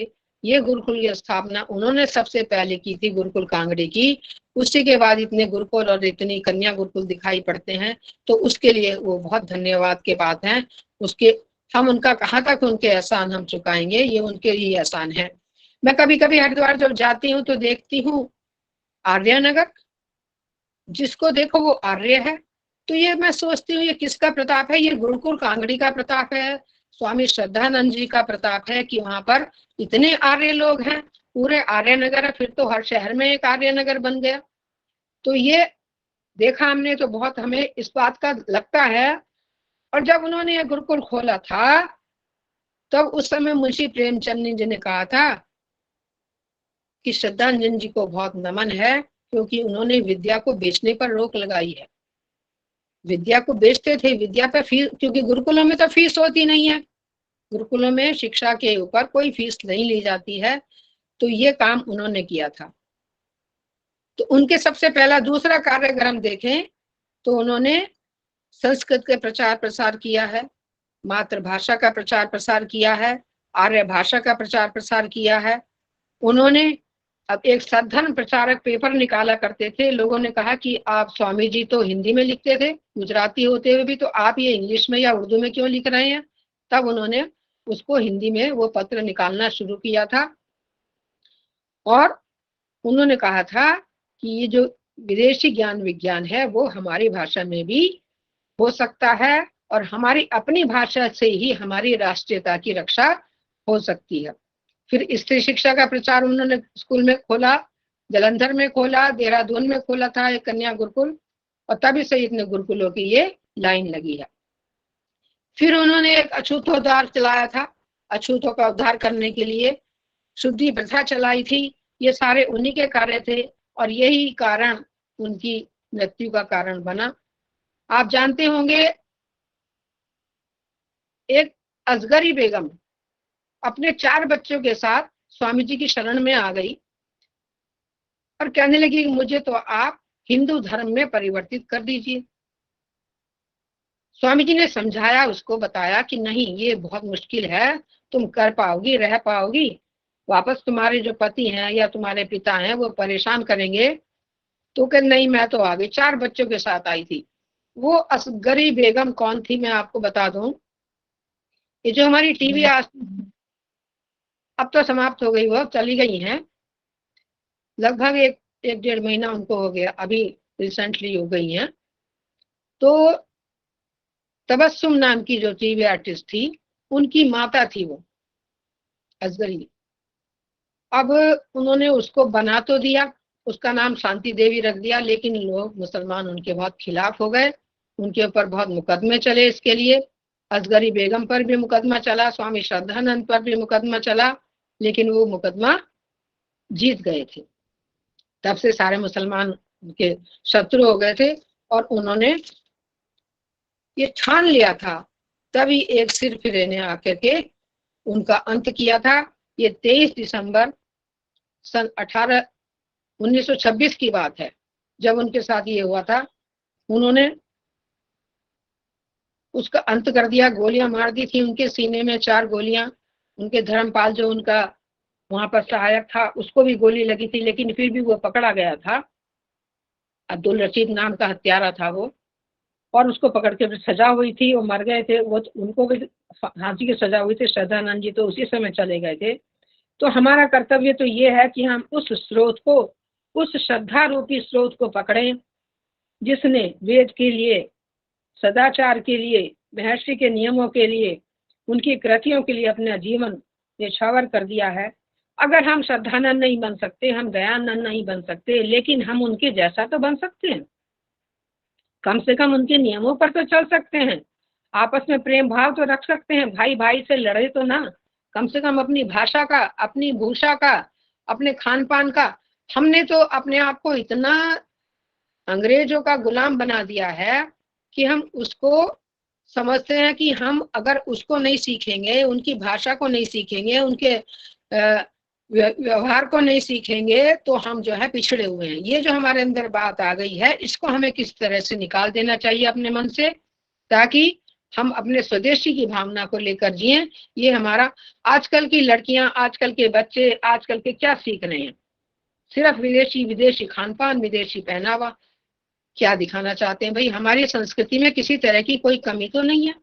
ये गुरुकुल की स्थापना उन्होंने सबसे पहले की थी, गुरुकुल कांगड़ी की। उसी के बाद इतने गुरुकुल और इतनी कन्या गुरुकुल दिखाई पड़ते हैं, तो उसके लिए वो बहुत धन्यवाद के बात हैं। उसके हम उनका कहाँ तक उनके एहसान हम चुकाएंगे, ये उनके ही एहसान है। मैं कभी कभी हरिद्वार जब जाती हूँ तो देखती हूँ आर्यनगर, जिसको देखो वो आर्य है। तो ये मैं सोचती हूँ ये किसका प्रताप है? ये गुरुकुल कांगड़ी का प्रताप है, स्वामी श्रद्धानंद जी का प्रताप है कि वहां पर इतने आर्य लोग हैं। पूरे आर्यनगर है, फिर तो हर शहर में एक आर्यनगर बन गया। तो ये देखा हमने तो बहुत हमें इस बात का लगता है। और जब उन्होंने ये गुरुकुल खोला था तब उस समय मुंशी प्रेमचंद जी ने कहा था कि श्रद्धांजलि जी को बहुत नमन है, क्योंकि उन्होंने विद्या को बेचने पर रोक लगाई है। विद्या को बेचते थे, विद्या पर फीस, क्योंकि गुरुकुलों में तो फीस होती नहीं है, गुरुकुलों में शिक्षा के ऊपर कोई फीस नहीं ली जाती है। तो ये काम उन्होंने किया था। तो उनके सबसे पहला दूसरा कार्य अगर हम देखें तो उन्होंने संस्कृत के प्रचार प्रसार किया है, मातृभाषा का प्रचार प्रसार किया है, आर्य भाषा का प्रचार प्रसार किया है। उन्होंने अब एक सद्धर्म प्रचारक पेपर निकाला करते थे। लोगों ने कहा कि आप स्वामी जी तो हिंदी में लिखते थे, गुजराती होते हुए भी, तो आप ये इंग्लिश में या उर्दू में क्यों लिख रहे हैं? तब उन्होंने उसको हिंदी में वो पत्र निकालना शुरू किया था। और उन्होंने कहा था कि ये जो विदेशी ज्ञान विज्ञान है वो हमारी भाषा में भी हो सकता है, और हमारी अपनी भाषा से ही हमारी राष्ट्रीयता की रक्षा हो सकती है। फिर स्त्री शिक्षा का प्रचार उन्होंने स्कूल में खोला, जालंधर में खोला, देहरादून में खोला था एक कन्या गुरुकुल, और तभी से इतने गुरुकुलों की ये लाइन लगी है। फिर उन्होंने एक अछूतोद्धार चलाया था, अछूतों का उद्धार करने के लिए शुद्धि प्रथा चलाई थी। ये सारे उन्हीं के कार्य थे, और यही कारण उनकी मृत्यु का कारण बना। आप जानते होंगे एक असगरी बेगम अपने 4 बच्चों के साथ स्वामी जी की शरण में आ गई और कहने लगी मुझे तो आप हिंदू धर्म में परिवर्तित कर दीजिए। स्वामी जी ने समझाया, उसको बताया कि नहीं, ये बहुत मुश्किल है, तुम कर पाओगी, रह पाओगी, वापस तुम्हारे जो पति हैं या तुम्हारे पिता हैं वो परेशान करेंगे। तो कह नहीं, मैं तो आ गई। 4 बच्चों के साथ आई थी। वो असगरी बेगम कौन थी मैं आपको बता दूं। ये जो हमारी टीवी आज अब तो समाप्त हो गई, वो चली गई हैं, लगभग एक 1.5 महीना उनको हो गया, अभी रिसेंटली हो गई हैं। तो तबस्सुम नाम की जो टीवी आर्टिस्ट थी, उनकी माता थी वो असगरी। अब उन्होंने उसको बना तो दिया, उसका नाम शांति देवी रख दिया, लेकिन लोग मुसलमान उनके बहुत खिलाफ हो गए, उनके ऊपर बहुत मुकदमे चले इसके लिए। असगरी बेगम पर भी मुकदमा चला, स्वामी श्रद्धानंद पर भी मुकदमा चला, लेकिन वो मुकदमा जीत गए थे। तब से सारे मुसलमान के शत्रु हो गए थे, और उन्होंने ये ठान लिया था, तभी एक सिर फिरे ने आकर के उनका अंत किया था। ये 23 दिसंबर सन 1926 की बात है, जब उनके साथ ये हुआ था। उन्होंने उसका अंत कर दिया, गोलियां मार दी थी उनके सीने में, 4 गोलियां। उनके धर्मपाल जो उनका वहां पर सहायक था, उसको भी गोली लगी थी, लेकिन फिर भी वो पकड़ा गया था। अब्दुल रशीद नाम का हत्यारा था वो, और उसको पकड़ के सजा हुई थी, वो मर गए थे। वो उनको भी फांसी की सजा हुई थी। श्रद्धानंद जी तो उसी समय चले गए थे। तो हमारा कर्तव्य तो ये है कि हम उस स्रोत को, उस श्रद्धा रूपी स्रोत को पकड़ें, जिसने वेद के लिए, सदाचार के लिए, महर्षि के नियमों के लिए, उनकी कृतियों के लिए अपना जीवन न्यौछावर कर दिया है। अगर हम श्रद्धानंद नहीं बन सकते, हम दयानंद नहीं बन सकते, लेकिन हम उनके जैसा तो बन सकते हैं। कम से कम उनके नियमों पर तो चल सकते हैं, आपस में प्रेम भाव तो रख सकते हैं, भाई भाई से लड़े तो ना। कम से कम अपनी भाषा का, अपनी भूषा का, अपने खान पान का। हमने तो अपने आप को इतना अंग्रेजों का गुलाम बना दिया है कि हम उसको समझते हैं कि हम अगर उसको नहीं सीखेंगे, उनकी भाषा को नहीं सीखेंगे, उनके व्यवहार को नहीं सीखेंगे, तो हम जो है पिछड़े हुए हैं। ये जो हमारे अंदर बात आ गई है, इसको हमें किस तरह से निकाल देना चाहिए अपने मन से, ताकि हम अपने स्वदेशी की भावना को लेकर जिए। ये हमारा, आजकल की लड़कियां, आजकल के बच्चे, आजकल के क्या सीख रहे हैं? सिर्फ विदेशी विदेशी खान पान, विदेशी पहनावा। क्या दिखाना चाहते हैं भाई? हमारी संस्कृति में किसी तरह की कोई कमी तो नहीं है,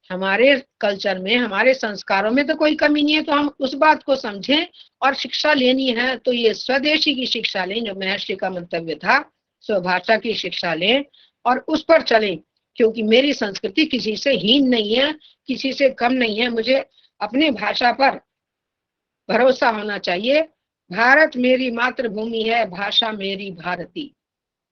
हमारे कल्चर में, हमारे संस्कारों में तो कोई कमी नहीं है। तो हम उस बात को समझें, और शिक्षा लेनी है तो ये स्वदेशी की शिक्षा लें, जो महर्षि का मंतव्य था, स्वभाषा की शिक्षा लें और उस पर चलें। क्योंकि मेरी संस्कृति किसी से हीन नहीं है, किसी से कम नहीं है। मुझे अपनी भाषा पर भरोसा होना चाहिए। भारत मेरी मातृभूमि है, भाषा मेरी भारती।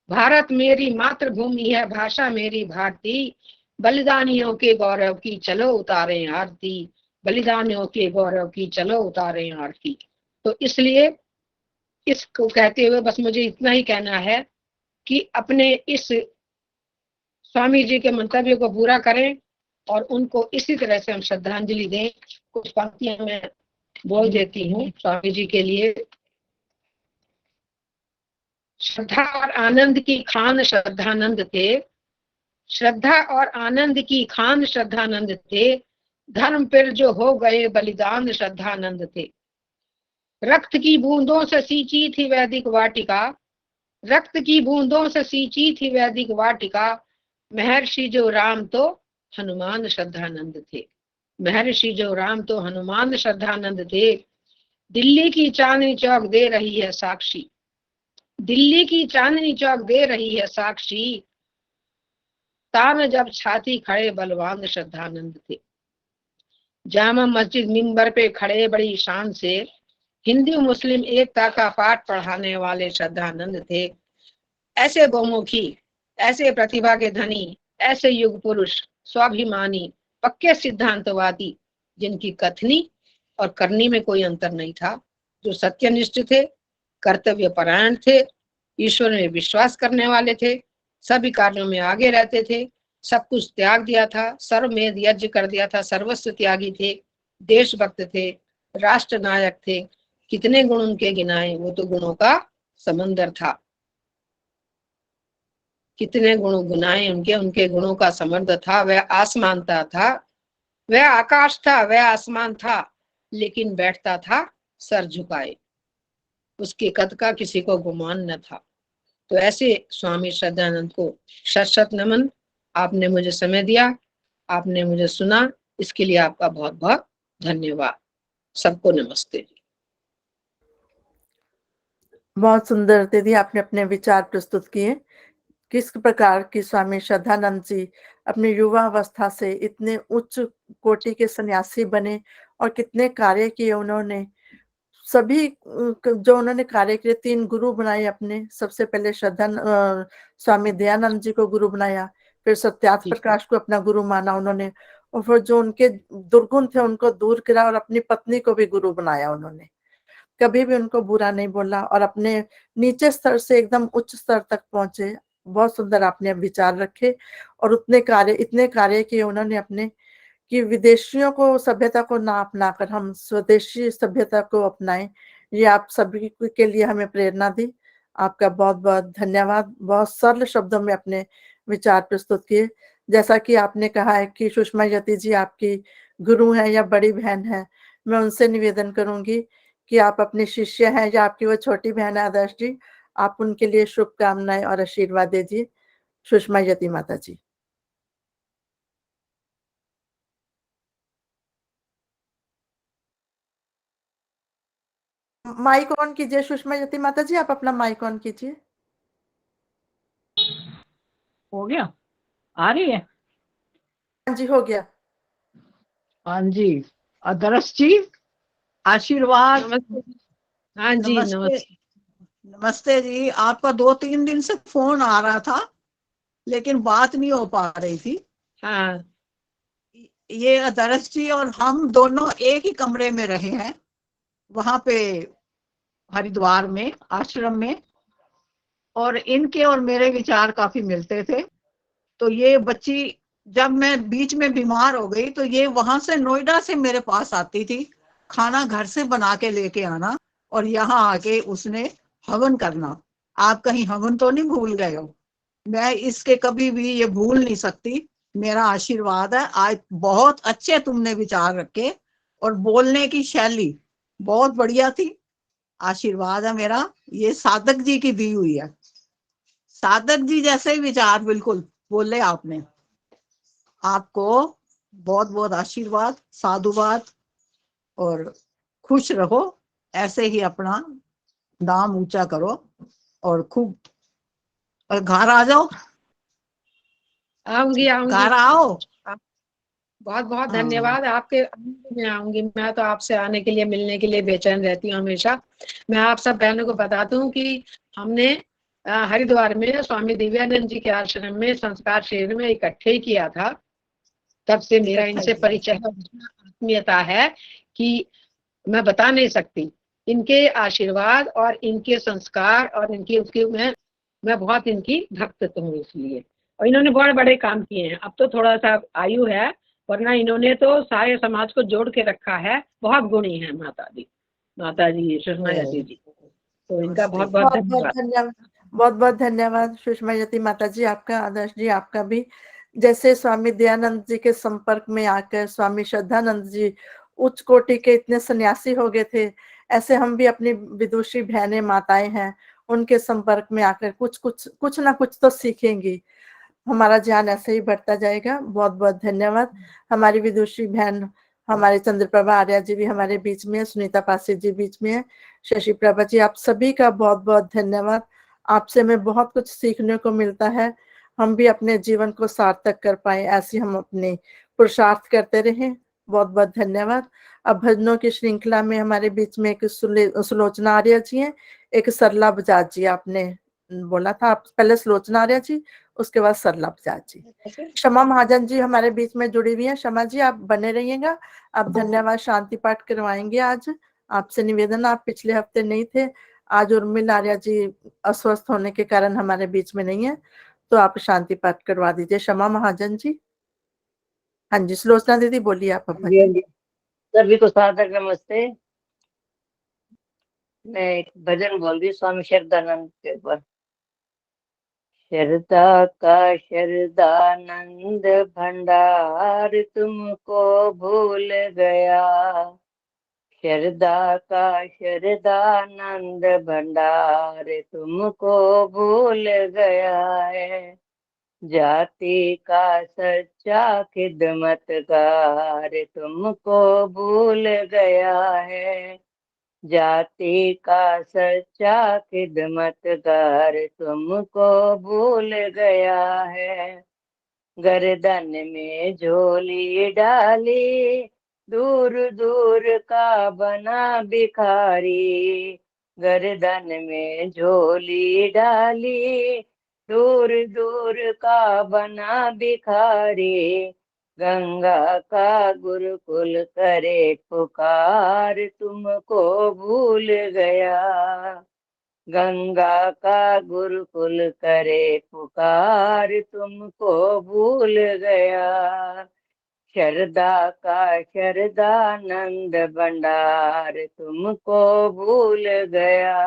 भारत मेरी मातृभूमि है, भाषा मेरी भारती। बलिदानियों के गौरव की चलो उतारें आरती। बलिदानियों के गौरव की चलो उतारें आरती। तो इसलिए इसको कहते हुए बस मुझे इतना ही कहना है कि अपने इस स्वामी जी के मंतव्य को पूरा करें और उनको इसी तरह से हम श्रद्धांजलि दें। कुछ पंक्तियां मैं बोल देती हूँ स्वामी जी के लिए। श्रद्धा और आनंद की खान श्रद्धानंद थे, श्रद्धा और आनंद की खान श्रद्धानंद थे। धर्म पर जो हो गए बलिदान श्रद्धानंद थे। रक्त की बूंदों से सींची थी वैदिक वाटिका, रक्त की बूंदों से सींची थी वैदिक वाटिका। महर्षि जो राम तो हनुमान श्रद्धानंद थे। महर्षि जो राम तो हनुमान श्रद्धानंद थे। दिल्ली की चांदनी चौक दे रही है साक्षी, दिल्ली की चांदनी चौक दे रही है साक्षी। तान जब छाती खड़े बलवान श्रद्धानंद थे। जामा मस्जिद मिंबर पे खड़े बड़ी शान से हिंदू मुस्लिम एकता का पाठ पढ़ाने वाले श्रद्धानंद थे। ऐसे बहुमुखी, ऐसे प्रतिभा के धनी, ऐसे युग पुरुष, स्वाभिमानी, पक्के सिद्धांतवादी, जिनकी कथनी और करनी में कोई अंतर नहीं था, जो सत्यनिष्ठ थे, कर्तव्य परायण थे, ईश्वर में विश्वास करने वाले थे, सभी कार्यों में आगे रहते थे, सब कुछ त्याग दिया था, सर्वमेध यज्ञ कर दिया था, सर्वस्व त्यागी थे, देशभक्त थे, राष्ट्र नायक थे। कितने गुण उनके गिनाए, वो तो गुणों का समंदर था। कितने गुण गुनाए उनके, उनके गुणों का समर्थ था। वह आसमानता था, वह आकाश था, वह आसमान था, लेकिन बैठता था सर झुकाए। उसके कद का किसी को गुमान न था। तो ऐसे स्वामी श्रद्धानंद को शत शत नमन। आपने मुझे समय दिया, आपने मुझे सुना, इसके लिए आपका बहुत बहुत धन्यवाद। सबको नमस्ते। बहुत सुंदर दीदी आपने अपने विचार प्रस्तुत किए। किस प्रकार की स्वामी श्रद्धानंद जी अपनी युवा अवस्था से इतने उच्च कोटि के सन्यासी बने और कितने कार्य किए उन्होंने। सभी जो उन्होंने कार्य किए, 3 गुरु बनाए अपने। सबसे पहले स्वामी दयानंद जी को गुरु बनाया, फिर सत्यार्थ प्रकाश को अपना गुरु माना उन्होंने, और फिर जो उनके दुर्गुण थे उनको दूर किया और अपनी पत्नी को भी गुरु बनाया उन्होंने। कभी भी उनको बुरा नहीं बोला और अपने नीचे स्तर से एकदम उच्च स्तर तक पहुंचे। बहुत सुंदर आपने विचार रखे और इतने कार्य किए उन्होंने अपने, कि विदेशियों को सभ्यता को ना अपना कर हम स्वदेशी सभ्यता को अपनाएं। ये आप सभी के लिए हमें प्रेरणा दी। आपका बहुत बहुत धन्यवाद। बहुत सरल शब्दों में अपने विचार प्रस्तुत किए। जैसा कि आपने कहा है कि सुषमा यति जी आपकी गुरु हैं या बड़ी बहन है, मैं उनसे निवेदन करूंगी कि आप अपने शिष्य हैं या आपकी वो छोटी बहन है आदर्श जी, आप उनके लिए शुभकामनाएं और आशीर्वाद दीजिए। सुषमा यति माता जी। माइक ऑन कीजिए सुषमा यति माता जी, आप अपना माइक ऑन कीजिए। हो गया, आ रही है? हाँ जी, हो गया। हाँ जी, आदर्श जी आशीर्वाद। हाँ जी नमस्ते। नमस्ते जी। आपका 2-3 दिन से फोन आ रहा था लेकिन बात नहीं हो पा रही थी। हाँ, ये आदर्श जी और हम दोनों एक ही कमरे में रहे हैं, वहां पे हरिद्वार में आश्रम में, और इनके और मेरे विचार काफी मिलते थे। तो ये बच्ची जब मैं बीच में बीमार हो गई तो ये वहां से नोएडा से मेरे पास आती थी, खाना घर से बना के लेके आना और यहाँ आके उसने हवन करना। आप कहीं हवन तो नहीं भूल गए हो? मैं इसके कभी भी ये भूल नहीं सकती। मेरा आशीर्वाद है। आज बहुत अच्छे तुमने विचार रखे और बोलने की शैली बहुत बढ़िया थी। आशीर्वाद है मेरा, ये साधक जी की दी हुई है। साधक जी जैसे ही विचार बिल्कुल बोले आपने। आपको बहुत बहुत आशीर्वाद, साधुवाद, और खुश रहो, ऐसे ही अपना नाम ऊंचा करो और खूब। और घर आ जाओ, आऊंगी आऊंगी। घर आओ। बहुत बहुत हाँ। धन्यवाद आपके। मैं आऊंगी, मैं तो आपसे आने के लिए, मिलने के लिए बेचैन रहती हूँ हमेशा। मैं आप सब बहनों को बता दूं कि हमने हरिद्वार में स्वामी दिव्यानंद जी के आश्रम में संस्कार शिविर में इकट्ठे ही किया था। तब से मेरा इनसे परिचय है, आत्मीयता है कि मैं बता नहीं सकती। इनके आशीर्वाद और इनके संस्कार और इनकी उसकी मैं बहुत इनकी भक्त हूँ इसलिए। और इन्होंने बहुत बड़े काम किए हैं। अब तो थोड़ा सा आयु है, वरना इन्होंने तो सारे समाज को जोड़ के रखा है। बहुत गुणी है माता जी सुषमा यति जी। तो इनका बहुत बहुत बहुत बहुत धन्यवाद। धन्यवाद, बहुत बहुत धन्यवाद सुषमा यति माता जी, आपका, आदर्श जी आपका भी। जैसे स्वामी दयानंद जी के संपर्क में आकर स्वामी श्रद्धानंद जी उच्च कोटि के इतने सन्यासी हो गए थे, ऐसे हम भी अपनी विदुषी बहनें माताएं हैं, उनके संपर्क में आकर कुछ ना कुछ तो सीखेंगी। हमारा ज्ञान ऐसे ही बढ़ता जाएगा। बहुत बहुत धन्यवाद। हमारी विदुषी बहन हमारे चंद्रप्रभा आर्या जी भी हमारे बीच में है, सुनीता पासी जी बीच में है, शशि प्रभा जी, आप सभी का बहुत बहुत धन्यवाद। आपसे हमें बहुत कुछ सीखने को मिलता है। हम भी अपने जीवन को सार्थक कर पाए, ऐसी हम अपने पुरुषार्थ करते रहें। बहुत बहुत धन्यवाद। अब भजनों की श्रृंखला में हमारे बीच में एक सुलोचना आर्या जी हैं, एक सरला बजाज जी। आपने बोला था, आप पहले सुलोचना आर्या जी, उसके बाद सरला बजाज जी। क्षमा महाजन जी हमारे बीच में जुड़ी हुई है। क्षमा जी आप बने रहिएगा। आप धन्यवाद शांति पाठ करवाएंगे आज। आपसे निवेदन, आप पिछले हफ्ते नहीं थे, आज उर्मिला आर्या जी अस्वस्थ होने के कारण हमारे बीच में नहीं है, तो आप शांति पाठ करवा दीजिए क्षमा महाजन जी। हाँ जी सुलोचना दीदी बोलिए आप अब। जी जी, सभी को सादर नमस्ते। मैं एक भजन बोल रही हूँ स्वामी शरदानंद के ऊपर। शरदा का शरदानंद भंडार तुमको भूल गया। शरदा का शरदानंद भंडार तुमको भूल गया है। जाति का सच्चा खिदमतगार तुमको भूल गया है। जाति का सच्चा खिदमतगार तुमको भूल गया है। गर्दन में झोली डाली दूर दूर का बना भिखारी। गर्दन में झोली डाली दूर दूर का बना भिखारी। गंगा का गुरुकुल करे पुकार तुमको भूल गया। गंगा का गुरुकुल करे पुकार तुमको भूल गया। शरदा का शरदानंद भंडार तुमको भूल गया।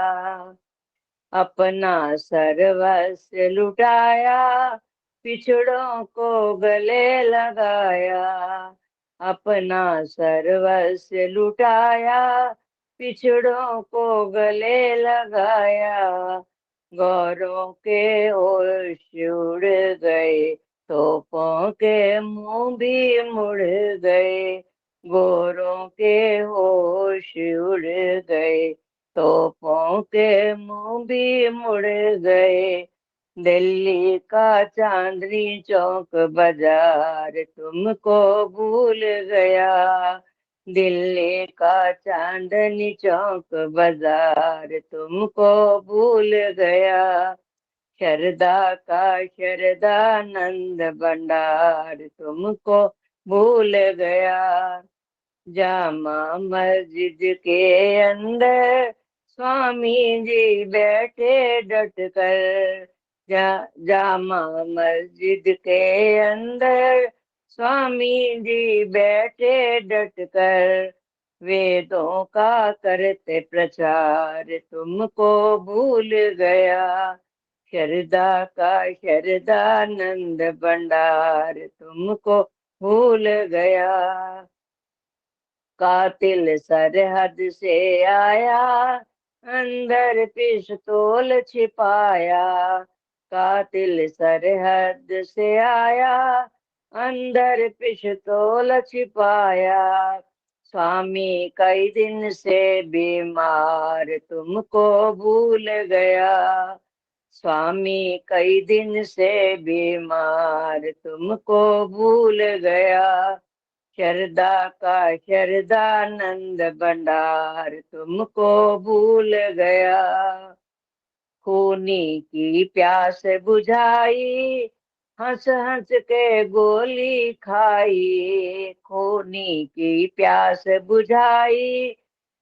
अपना सर्वस्व लुटाया पिछड़ों को गले लगाया। अपना सर्वस्व लुटाया पिछड़ों को गले लगाया। गौरों के होश उड़ गए तोपों के मुंह भी मुड़ गए। गोरों के होश उड़ गए तोपों के मुंह भी मुड़ गए। दिल्ली का चांदनी चौक बाजार तुमको भूल गया। दिल्ली का चांदनी चौक बाजार तुमको भूल गया। शरदा का शरदानंद भंडार तुमको भूल गया। जामा मस्जिद के अंदर स्वामी जी बैठे डट कर। जामा मस्जिद के अंदर स्वामी जी बैठे डट कर। वेदों का करते प्रचार तुमको भूल गया। शरदा का शरदानंद भंडार तुमको भूल गया। कातिल सरहद से आया अंदर पिस्तौल छिपाया। कातिल सरहद से आया अंदर पिस्तौल छिपाया। स्वामी कई दिन से बीमार तुमको भूल गया। स्वामी कई दिन से बीमार तुमको भूल गया। शरदा का शरदानंद भंडार तुमको भूल गया। खूनी की प्यास बुझाई, हंस हंस के गोली खाई। खूनी की प्यास बुझाई,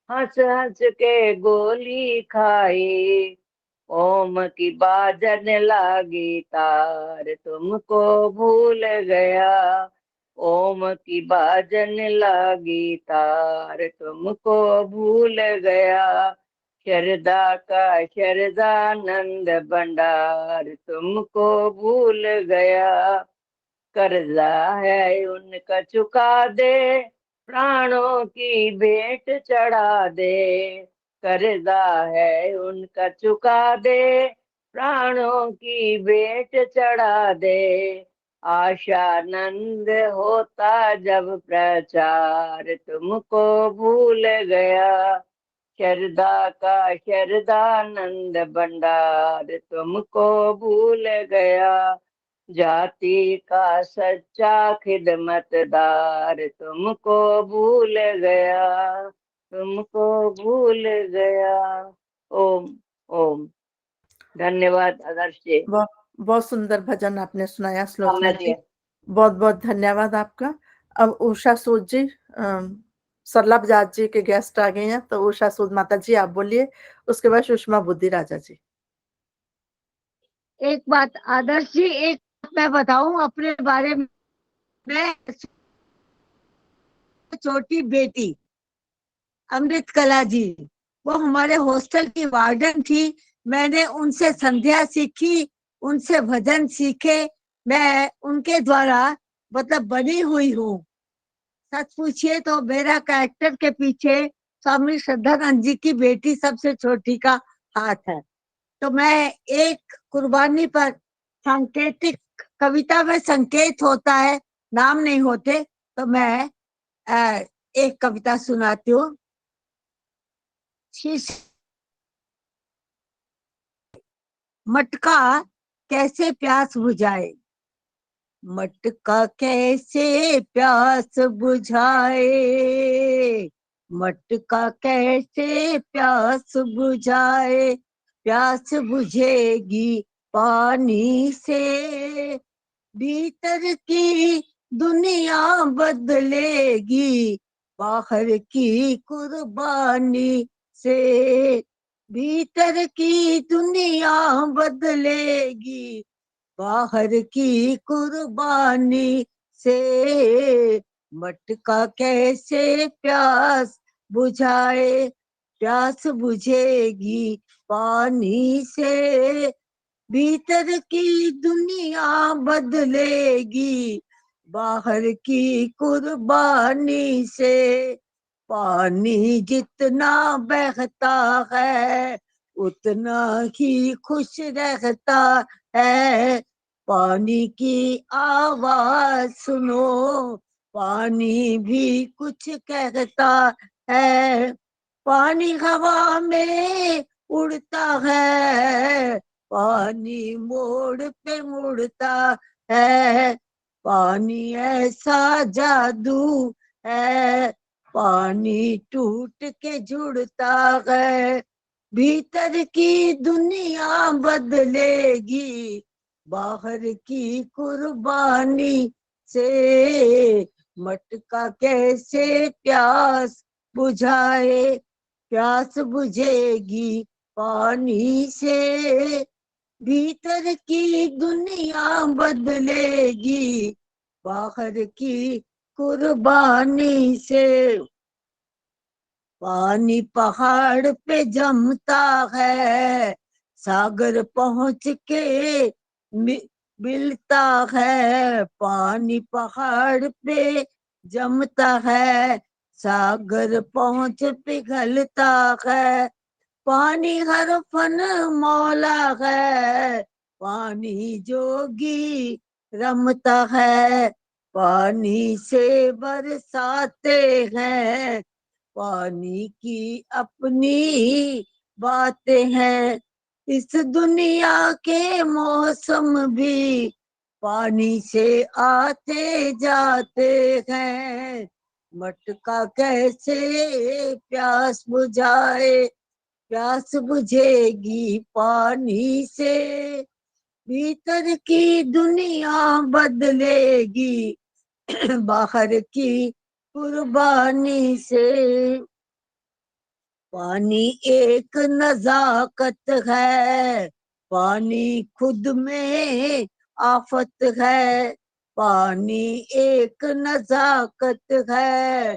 हंस हंस के गोली खाई। ओम की बाजन लागी तार तुमको भूल गया। ओम की बाजन लागी तार तुमको भूल गया। शरदा का शरदानंद भंडार तुमको भूल गया। कर्जा है उनका चुका दे, प्राणों की भेंट चढ़ा दे। कर्जा है उनका चुका दे, प्राणों की भेंट चढ़ा दे। आशानंद होता जब प्रचार तुमको भूल गया। शरदा का शरदानंद भंडार तुमको भूल गया। जाति का सच्चा खिदमतदार तुमको भूल गया। तुमको भूल गया। ओम ओम। धन्यवाद आदर्श जी। बहुत बहुत सुंदर भजन आपने सुनाया श्लोचना समय जी, दिया। बहुत बहुत धन्यवाद आपका। अब उषा सूद जी, सरला बजाज जी के गेस्ट आ गए हैं, तो उषा सूद माता जी आप बोलिए, उसके बाद सुषमा बुद्धि राजा जी। एक बात आदर्श जी, एक बात मैं बताऊं अपने बारे में। मैं छोटी बेटी अमृत कला जी, वो हमारे हॉस्टल की वार्डन थी। मैंने उनसे संध्या सीखी, उनसे भजन सीखे। मैं उनके द्वारा मतलब बनी हुई हूँ। सच पूछिए तो मेरा कैरेक्टर के पीछे स्वामी श्रद्धानंद जी की बेटी सबसे छोटी का हाथ है। तो मैं एक कुर्बानी पर, सांकेतिक कविता में संकेत होता है, नाम नहीं होते, तो मैं एक कविता सुनाती हूँ। मटका कैसे प्यास बुझाए, मटका कैसे प्यास बुझाए, मटका कैसे प्यास बुझाए। प्यास बुझेगी पानी से, भीतर की दुनिया बदलेगी बाहर की कुर्बानी से। भीतर की दुनिया बदलेगी बाहर की कुर्बानी से। मटका कैसे प्यास बुझाए, प्यास बुझेगी पानी से। भीतर की दुनिया बदलेगी बाहर की कुर्बानी से। पानी जितना बहता है उतना ही खुश रहता है। पानी की आवाज सुनो, पानी भी कुछ कहता है। पानी हवा में उड़ता है, पानी मोड़ पे मुड़ता है। पानी ऐसा जादू है, पानी टूट के जुड़ता है। भीतर की दुनिया बदलेगी बाहर की कुर्बानी से। मटका कैसे प्यास बुझाए, प्यास बुझेगी पानी से। भीतर की दुनिया बदलेगी बाहर की कुर्बानी से। पानी पहाड़ पे जमता है, सागर पहुंच के मिलता है। पानी पहाड़ पे जमता है, सागर पहुंच पिघलता है। पानी हर फन मौला है, पानी जोगी रमता है। पानी से बरसाते हैं, पानी की अपनी बातें हैं। इस दुनिया के मौसम भी पानी से आते जाते हैं, मटका कैसे प्यास बुझाए, प्यास बुझेगी पानी से, भीतर की दुनिया बदलेगी बाहर की कुर्बानी से। पानी एक नजाकत है, पानी खुद में आफत है, पानी एक नजाकत है,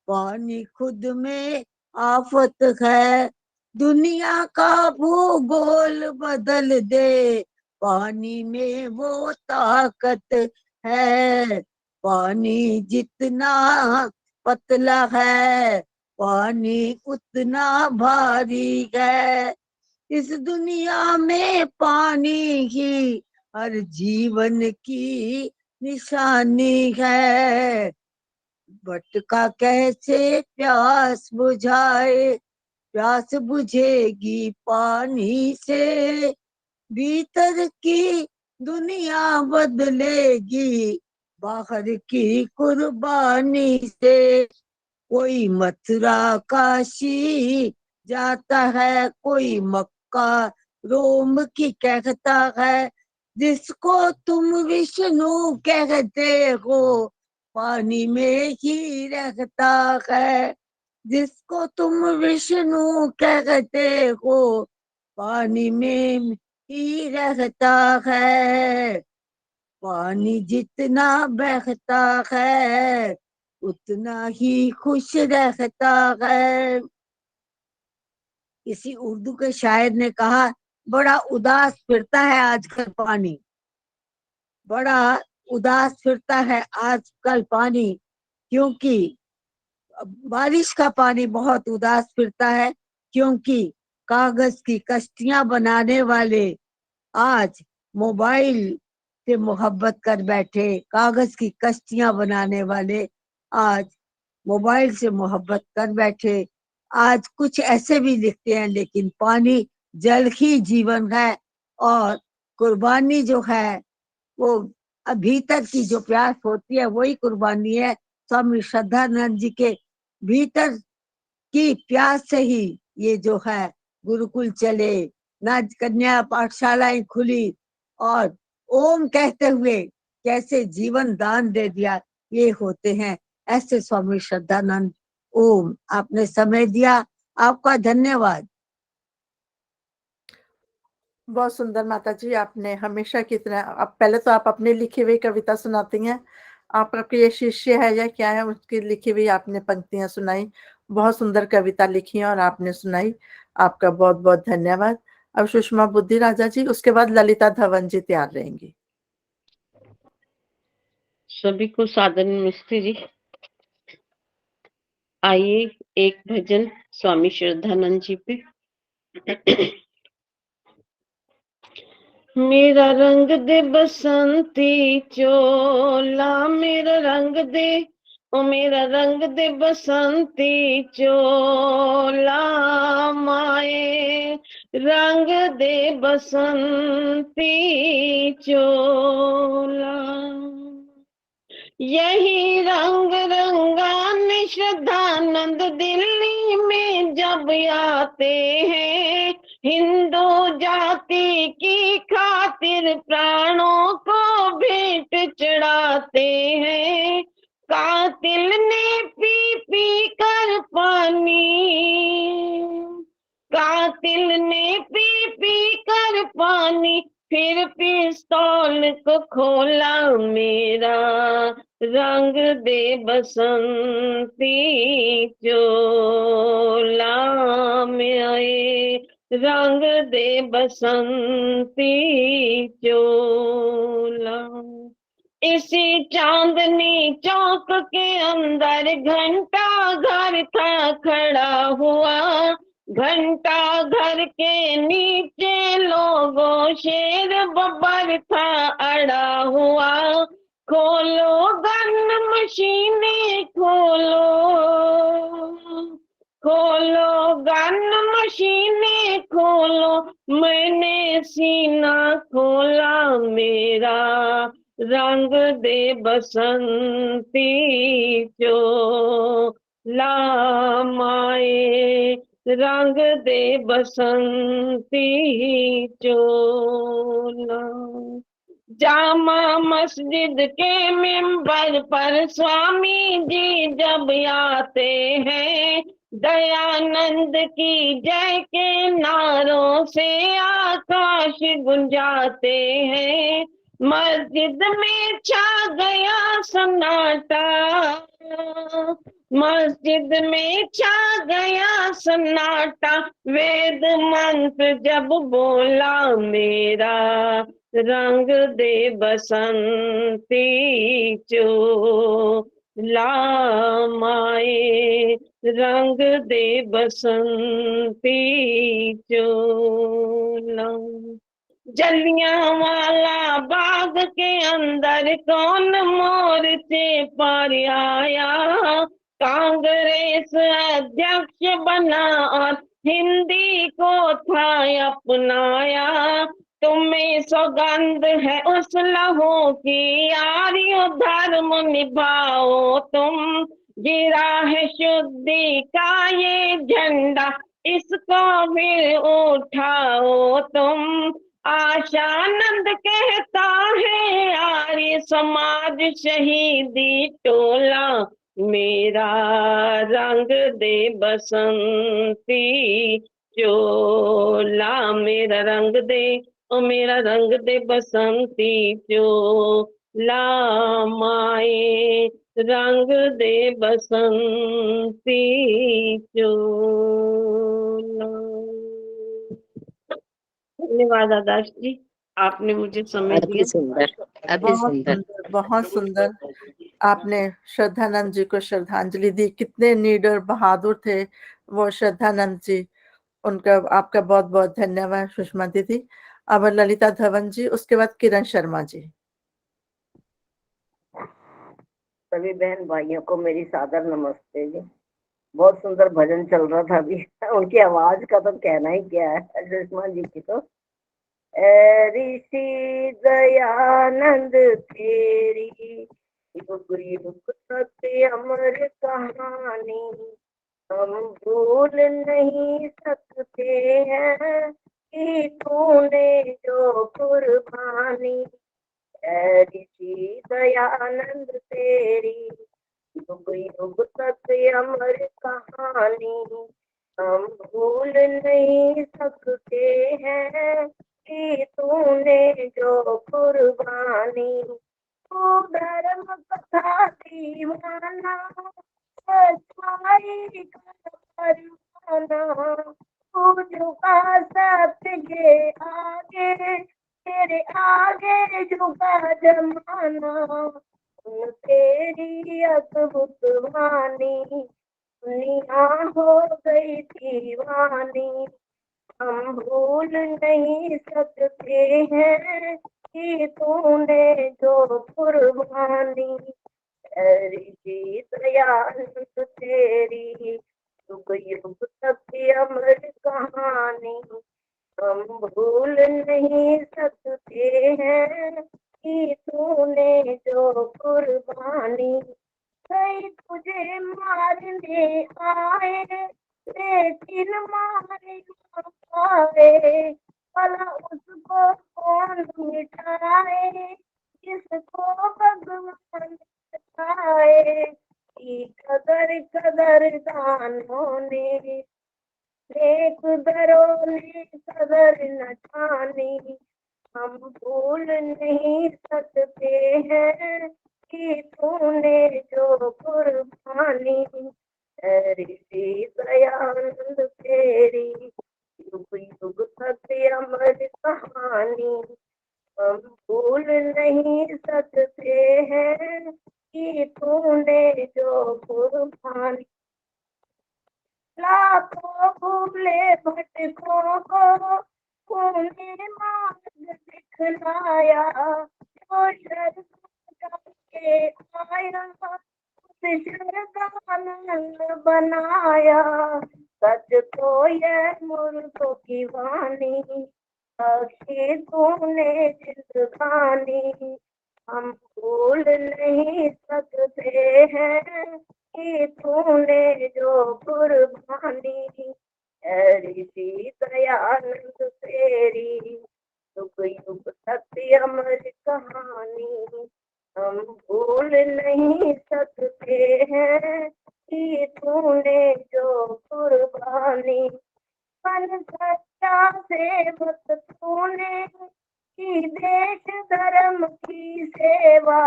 पानी खुद में आफत है, दुनिया का भूगोल बदल दे, पानी में वो ताकत है, पानी जितना पतला है, पानी उतना भारी है, इस दुनिया में पानी ही हर जीवन की निशानी है, भटका कैसे प्यास बुझाए, प्यास बुझेगी पानी से, भीतर की दुनिया बदलेगी बाहर की कुर्बानी से। कोई मथुरा काशी जाता है, कोई मक्का रोम की कहता है, जिसको तुम विष्णु कहते हो पानी में ही रहता है, जिसको तुम विष्णु कहते हो पानी में ही रहता है, पानी जितना बहता है उतना ही खुश रहता है। किसी उर्दू के शायर ने कहा, बड़ा उदास फिरता है आजकल पानी, बड़ा उदास फिरता है आजकल पानी, क्योंकि बारिश का पानी बहुत उदास फिरता है, क्योंकि कागज की कश्तियां बनाने वाले आज मोबाइल से मोहब्बत कर बैठे, कागज की कश्तियां बनाने वाले आज मोबाइल से मोहब्बत कर बैठे, आज कुछ ऐसे भी लिखते हैं, लेकिन पानी जल ही जीवन है, और कुर्बानी जो है वो भीतर की जो प्यास होती है वही कुर्बानी है। स्वामी श्रद्धानंद जी के भीतर की प्यास से ही ये जो है गुरुकुल चले, नाच कन्या पाठशालाएं खुली, और ओम कहते हुए कैसे जीवन दान दे दिया, ये होते हैं ऐसे स्वामी श्रद्धानंद। ओम, आपने समय दिया, आपका धन्यवाद। बहुत सुंदर माता जी, आपने हमेशा की तरह अब पहले तो आप अपनी लिखी हुई कविता सुनाती हैं, आपके ये शिष्य है या क्या है उसकी लिखी हुई आपने पंक्तियां सुनाई, बहुत सुंदर कविता लिखी है और आपने सुनाई, आपका बहुत बहुत धन्यवाद। अब सुषमा बुद्धि राजा जी, उसके बाद ललिता धवन जी तैयार रहेंगी। सभी को सादर नमस्ते जी। आइए एक भजन स्वामी श्रद्धानंद जी पे। मेरा रंग दे बसंती चोला, मेरा रंग दे, ओ मेरा रंग दे बसंती चोला, माए रंग दे बसंती चोला, यही रंग रंगान श्रद्धानंद दिल्ली में जब आते हैं, हिंदू जाति की खातिर प्राणों को भेंट चढ़ाते हैं, कातिल ने पी पी कर पानी, कातिल ने पी पी कर पानी, फिर पिस्तौल को खोला, मेरा रंग दे बसंती चोला, मेरे रंग दे बसंती चोला। इसी चांदनी चौक के अंदर घंटा घर था खड़ा हुआ, घंटा घर के नीचे लोगों शेर बब्बर था अड़ा हुआ, खोलो गन मशीनें खोलो, खोलो गन मशीनें खोलो, मैंने सीना खोला, मेरा रंग दे बसंती चोला माए, रंग दे बसंती चोला। जामा मस्जिद के मिंबर पर स्वामी जी जब आते हैं, दयानंद की जय के नारों से आकाश गुंजाते हैं। मस्जिद में छा गया सन्नाटा, मस्जिद में छा गया सन्नाटा, वेद मंत्र जब बोला मेरा, रंग दे बसंती चोला माए, रंग दे बसंती चोला। जलियांवाला बाग के अंदर कौन मोर्चे पर आया, कांग्रेस अध्यक्ष बना और हिंदी को था अपनाया। तुम्हें सौगंध है उस लहू की, आर्य धर्म निभाओ तुम। गिरा है शुद्धि का ये झंडा, इसको भी उठाओ तुम। आशानंद कहता है आर्य समाज शहीदी टोला, मेरा रंग दे बसंती चोला, मेरा रंग दे, ओ मेरा रंग दे बसंती चोला माए, रंग दे बसंती चोला। धन्यवाद आदर्श जी, आपने मुझे समय अति दिया। सुंदर, अति बहुत सुंदर। सुंदर, बहुत सुंदर। आपने श्रद्धानंद जी को श्रद्धांजलि दी। कितने नीडर बहादुर थे वो श्रद्धानंद जी। उनका आपका बहुत बहुत धन्यवाद सुषमा दीदी। अब ललिता धवन जी, उसके बाद किरण शर्मा जी। सभी बहन भाइयों को मेरी सादर नमस्ते जी। बहुत सुंदर भजन चल रहा था अभी। उनकी आवाज का तो कहना ही क्या है, सुषमा जी की तो। ऋषि दयानंद तेरी युग युग सत्य अमर कहानी, हम भूल नहीं सकते हैं कि तूने जो कुर्बानी। ऋषि दयानंद तेरी युग युग सत्य अमर कहानी, हम भूल नहीं सकते हैं कि तूने जो कुर्बानी। तू धर्म कथा दीवाना, सच्चाई का परवाना, तू झुका सत्य के आगे, तेरे आगे झुका जमाना। तेरी अद्भुत वाणी दुनिया हो गई दीवानी, हम भूल नहीं सकते हैं कि तूने जो कुर्बानी। ऋषि दयानंद तेरी युग युग सत्य अमर कहानी, हम भूल नहीं सकते हैं कि तूने जो कुर्बानी। कई तुझे मारने आए लेकिन मार न पाए, भला उसको कौन मिटाए जिसको भगवान बताए। कदर कदरदानों ने, नेक दरों ने कदर न जानी, हम भूल नहीं सकते हैं कि तूने जो कुर्बानी। ऋषि दयानंद तेरी युग युग सत्य अमर कहानी, हम भूल नहीं सकते हैं कि तूने जो कुर्बानी। लाखों भूले भटकों को तूने मार्ग दिखलाया, जो शरदा के आया उस शरदानंद बनाया। सच तो यह मूर्खों की वाणी, बख्शी तूने जिंदगानी, हम भूल नहीं सकते हैं कि तूने जो कुर्बानी ऋषि दयानंद तेरी युग युग सत्य अमर कहानी। हम भूल नहीं सकते हैं कि तूने जो कुर्बानी मन सच्चा सेवक तूने की देश धर्म की सेवा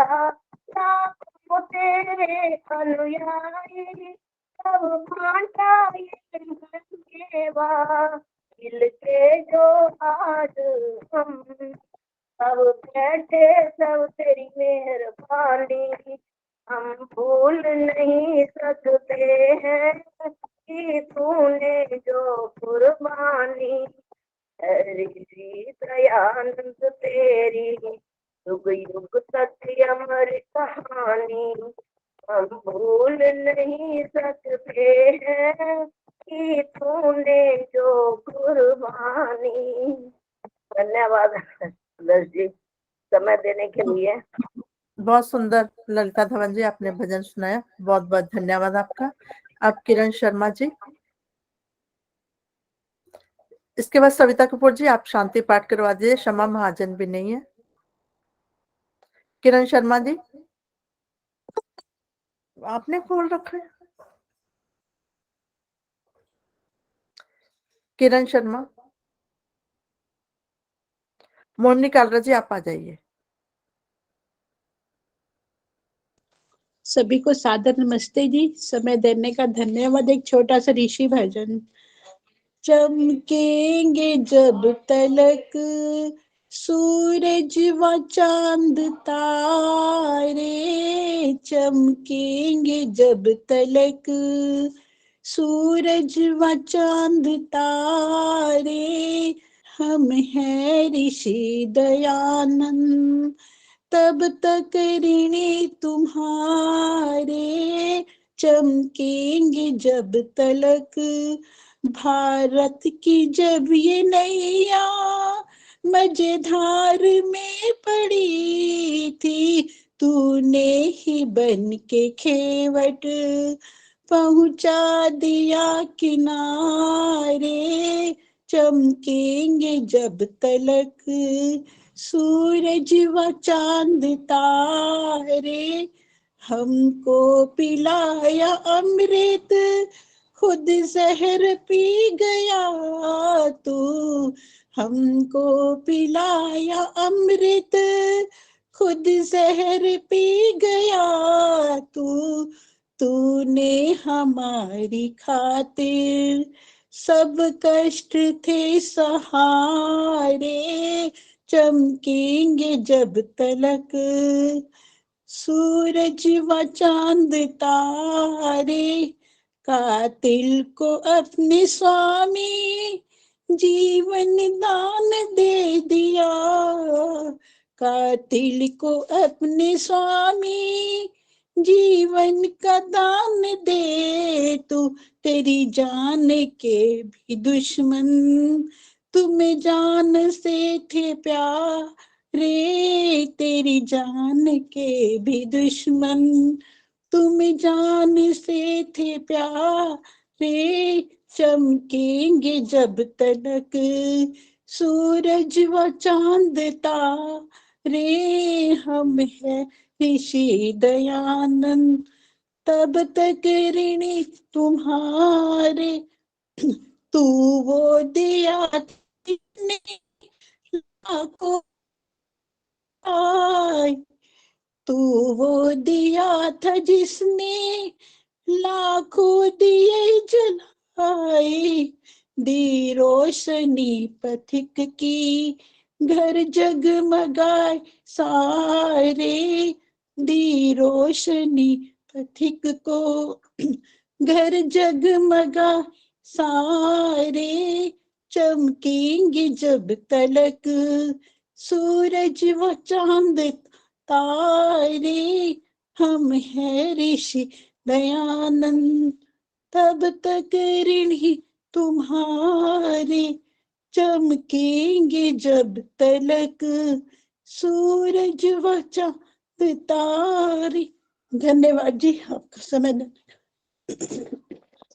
लाखों तेरे अनुयायी सब बांटा ये मेवा मिल के जो आज हम सब बैठे सब तेरी मेहरबानी। हम भूल नहीं सकते हैं कि तूने जो कुर्बानी ऋषि दयानंद तेरी युग युग सत्य अमर कहानी। हम भूल नहीं सकते हैं कि तूने जो कुर्बानी। धन्यवाद सुदर्श जी समय देने के लिए। बहुत सुंदर ललिता धवन जी आपने भजन सुनाया, बहुत बहुत धन्यवाद आपका। अब किरण शर्मा जी, इसके बाद सविता कपूर जी आप शांति पाठ करवा दीजिए, शमा महाजन भी नहीं है। किरण शर्मा जी आपने खोल रखा है। किरण शर्मा, मोहनी कालरा जी आप आ जाइए। सभी को सादर नमस्ते जी, समय देने का धन्यवाद। एक छोटा सा ऋषि भजन। चमकेंगे जब तलक सूरज व चांद तारे, चमकेंगे जब तलक सूरज व चांद तारे, हम हैं ऋषि दयानंद तब तक ऋणी तुम्हारे, चमकेंगे जब तलक भारत की जब ये नैया मजेधार में पड़ी थी, तूने ही बन के खेवट पहुंचा दिया किनारे, चमकेंगे जब तलक सूरज व चांद तारे, हमको पिलाया अमृत खुद जहर पी गया तू, हमको पिलाया अमृत खुद जहर पी गया तू, तूने हमारी खातिर सब कष्ट थे सहारे, चमकेंगे जब तलक सूरज व चांद तारे, कातिल को अपने स्वामी जीवन दान दे दिया, कातिल को अपने स्वामी जीवन का दान दे तू, तेरी जान के भी दुश्मन तुम्हें जान से थे प्यारे, तेरी जान के भी दुश्मन तुम्हें जान से थे प्यारे, चमकेंगे जब तलक सूरज व चांद तारे, हम है ऋषि दयानंद तब तक ऋणी तुम्हारे, तू वो दिया जिसने लाखों आए, तू वो दिया था जिसने लाखों दिए जलाए, दी रोशनी पथिक की घर जगमगाए सारे, दी रोशनी पथिक को घर जगमगा सारे, चमकेंगे जब तलक सूरज व चांद तारे, हम हैं ऋषि दयानंद तब तक ऋणी तुम्हारे, चमकेंगे जब तलक सूरज व चांद तारी। धन्यवाद जी आपका समय देने।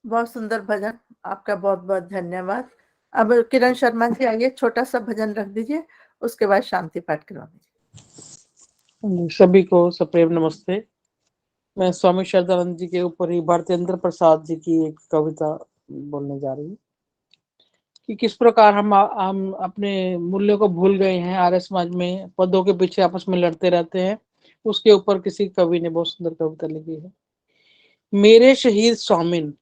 बहुत सुंदर भजन, आपका बहुत बहुत धन्यवाद। अब किरण शर्मा जी आइए, छोटा सा भजन रख दीजिए, उसके बाद शांति पाठ करवा दीजिए। सभी को सप्रेम नमस्ते। मैं स्वामी श्रद्धानंद जी के ऊपर ही भारतेंद्र प्रसाद जी की एक कविता बोलने जा रही हूँ कि किस प्रकार हम अपने मूल्यों को भूल गए हैं, आर्य समाज में पदों के पीछे आपस में लड़ते रहते हैं। उसके ऊपर किसी कवि ने बहुत सुंदर कविता लिखी है। मेरे शहीद स्वामिन,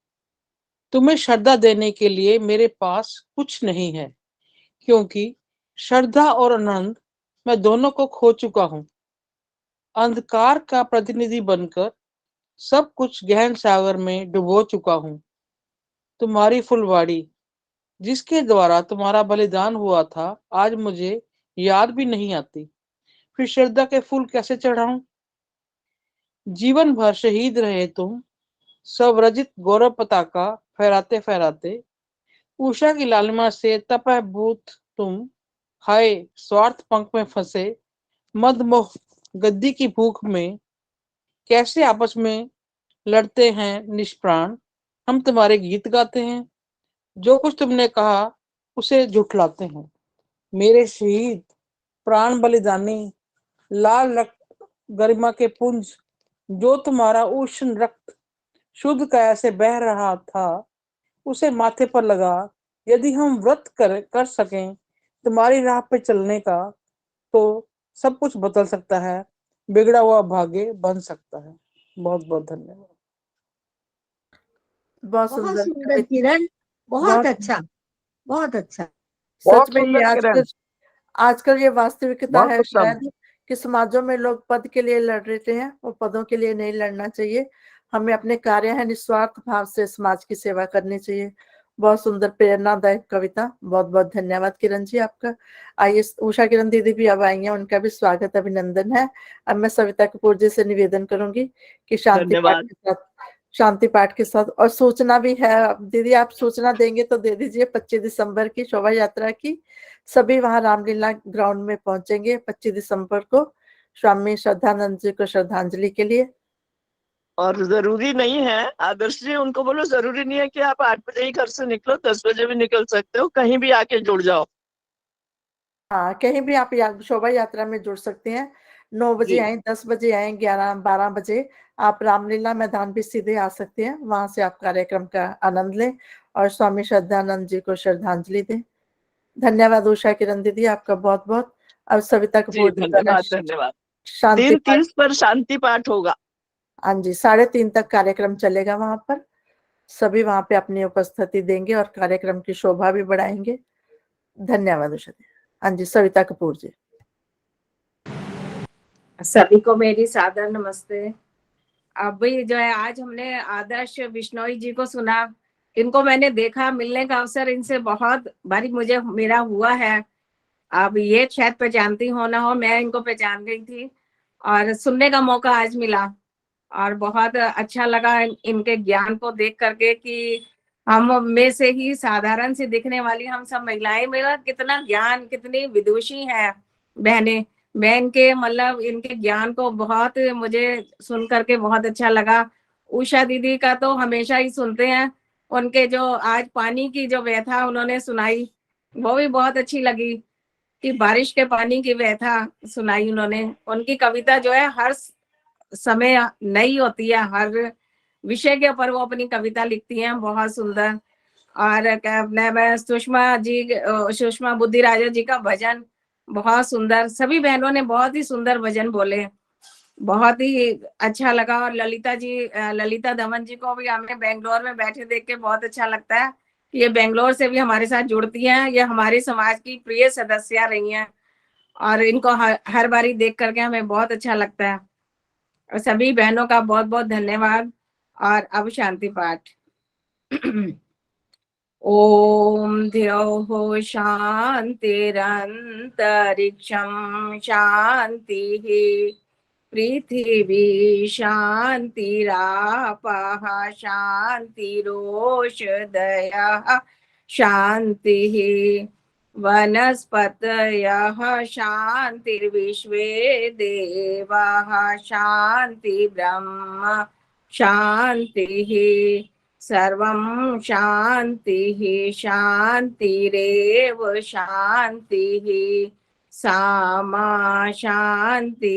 तुम्हें श्रद्धा देने के लिए मेरे पास कुछ नहीं है, क्योंकि श्रद्धा और आनंद मैं दोनों को खो चुका हूँ। अंधकार का प्रतिनिधि बनकर सब कुछ गहन सागर में डुबो चुका हूँ। तुम्हारी फुलवाड़ी जिसके द्वारा तुम्हारा बलिदान हुआ था, आज मुझे याद भी नहीं आती। फिर श्रद्धा के फूल कैसे चढ़ाऊं? जीवन भर शहीद रहे तुम, स्वरजित गौरव पताका फहराते फहराते। उषा की लालिमा से तपभूत तुम, हाय स्वार्थ पंख में फंसे। मदमोह गद्दी की भूख में कैसे आपस में लड़ते हैं निष्प्राण। हम तुम्हारे गीत गाते हैं, जो कुछ तुमने कहा उसे झुठलाते हैं। मेरे शहीद प्राण बलिदानी, लाल रक्त गरिमा के पुंज, जो तुम्हारा उष्ण रक्त शुद्ध काया से बह रहा था, उसे माथे पर लगा। यदि हम व्रत कर सकें तुम्हारी राह पे चलने का, तो सब कुछ बदल सकता है, बिगड़ा हुआ भाग्य बन सकता है। बहुत बहुत धन्यवाद। बहुत बहुत सुंदर सुंदर किरण, बहुत अच्छा, बहुत अच्छा। सच में ये आजकल ये वास्तविकता बहुत है उत्तम। शायद कि समाजों में लोग पद के लिए लड़ रहे हैं, वो पदों के लिए नहीं लड़ना चाहिए। हमें अपने कार्य है निस्वार्थ भाव से समाज की सेवा करनी चाहिए। बहुत सुंदर प्रेरणादायक कविता, बहुत बहुत धन्यवाद किरण जी आपका। आइए उषा किरण दीदी भी अब आई हैं, उनका भी स्वागत अभिनंदन है। अब मैं सविता कपूर जी से निवेदन करूंगी कि शांति पाठ के साथ और सूचना भी है। दीदी आप सूचना देंगे तो दे दीजिए। 25 दिसंबर की शोभा यात्रा की सभी वहां रामलीला ग्राउंड में पहुंचेंगे 25 दिसंबर को स्वामी श्रद्धानंद जी को श्रद्धांजलि के लिए। और जरूरी नहीं है, आदर्श जी उनको बोलो जरूरी नहीं है कि आप 8 बजे ही घर से निकलो, 10 बजे भी निकल सकते हो, कहीं भी आके जुड़ जाओ। हाँ, कहीं भी आप शोभा यात्रा में जुड़ सकते हैं। 9 बजे आए, 10 बजे आए, 11-12 बजे आप रामलीला मैदान भी सीधे आ सकते हैं। वहां से आप कार्यक्रम का आनंद लें और स्वामी श्रद्धानंद जी को श्रद्धांजलि दें। धन्यवाद उषा किरण दीदी आपका बहुत बहुत। अब सविता जी कपूर जी द्वारा धन्यवाद धन्यवाद। शांति पाठ। 3:30 पर शांति पाठ होगा। हाँ जी, 3:30 तक कार्यक्रम चलेगा वहां पर। सभी वहां पे अपनी उपस्थिति देंगे और कार्यक्रम की शोभा भी बढ़ाएंगे। धन्यवाद उषा जी। हाँ जी, सविता कपूर जी। सभी को मेरी सादर नमस्ते। अभी जो है आज हमने आदर्श बिश्नोई जी को सुना। इनको मैंने देखा, मिलने का अवसर इनसे बहुत बारी मुझे मेरा हुआ है। अब ये शायद पहचानती हो ना हो, मैं इनको पहचान गई थी और सुनने का मौका आज मिला और बहुत अच्छा लगा इनके ज्ञान को देख करके कि हम में से ही साधारण सी दिखने वाली हम सब महिलाएं, मेरा कितना ज्ञान, कितनी विदुषी है बहनें। मैं इनके मतलब इनके ज्ञान को बहुत मुझे सुन करके बहुत अच्छा लगा। उषा दीदी का तो हमेशा ही सुनते हैं, उनके जो आज पानी की जो व्यथा उन्होंने सुनाई वो भी बहुत अच्छी लगी कि बारिश के पानी की व्यथा सुनाई उन्होंने। उनकी कविता जो है हर समय नई होती है, हर विषय के ऊपर वो अपनी कविता लिखती हैं, बहुत सुंदर। और मैं सुषमा बुद्धिराजा जी का भजन बहुत सुंदर, सभी बहनों ने बहुत ही सुंदर भजन बोले, बहुत ही अच्छा लगा। और ललिता दमन जी को भी हमें बेंगलोर में बैठे देख के बहुत अच्छा लगता है कि ये बेंगलोर से भी हमारे साथ जुड़ती हैं। ये हमारे समाज की प्रिय सदस्य रही हैं और इनको हर बारी देख करके हमें बहुत अच्छा लगता है। और सभी बहनों का बहुत बहुत धन्यवाद। और अब शांति पाठ। ओम द्यौः शान्तिरन्तरिक्षं शान्तिः, पृथिवी शान्तिरापः शान्तिरोषधयः शान्तिः, वनस्पतयः शान्तिर्विश्वे देवाः शान्ति ब्रह्म शान्तिः सर्वं शान्तिः शान्तिरेव शान्तिः सामा शान्तिरेधि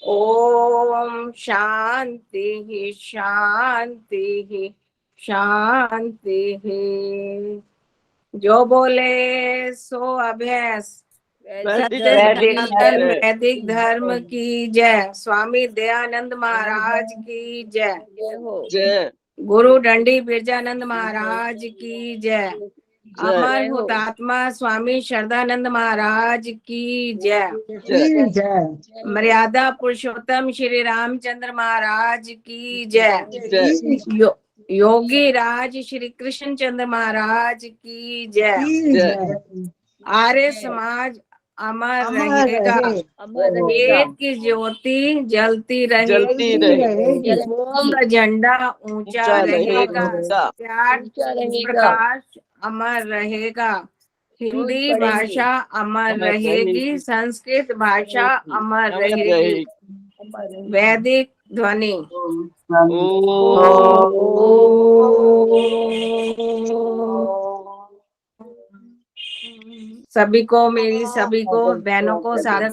ॐ शान्तिः शान्तिः शान्तिः। जो बोले सो अभ्यास। वैदिक सनातन धर्म। वैदिक धर्म की जय। स्वामी दयानंद महाराज की जय। जय। गुरु डंडी बिरजानंद महाराज की जय। अमर हुतात्मा स्वामी श्रद्धानंद महाराज की जय। मर्यादा पुरुषोत्तम श्री रामचंद्र महाराज की जय। योगी राज श्री कृष्ण चंद्र महाराज की जय। आर्य समाज अमर रहेगा। वेद की ज्योति जलती रहेगी। ओम का झंडा ऊंचा रहेगा। प्यार प्रकाश अमर रहेगा। हिंदी भाषा अमर रहेगी। संस्कृत भाषा अमर रहेगी। वैदिक ध्वनि। सभी को, मेरी सभी को बहनों को सादर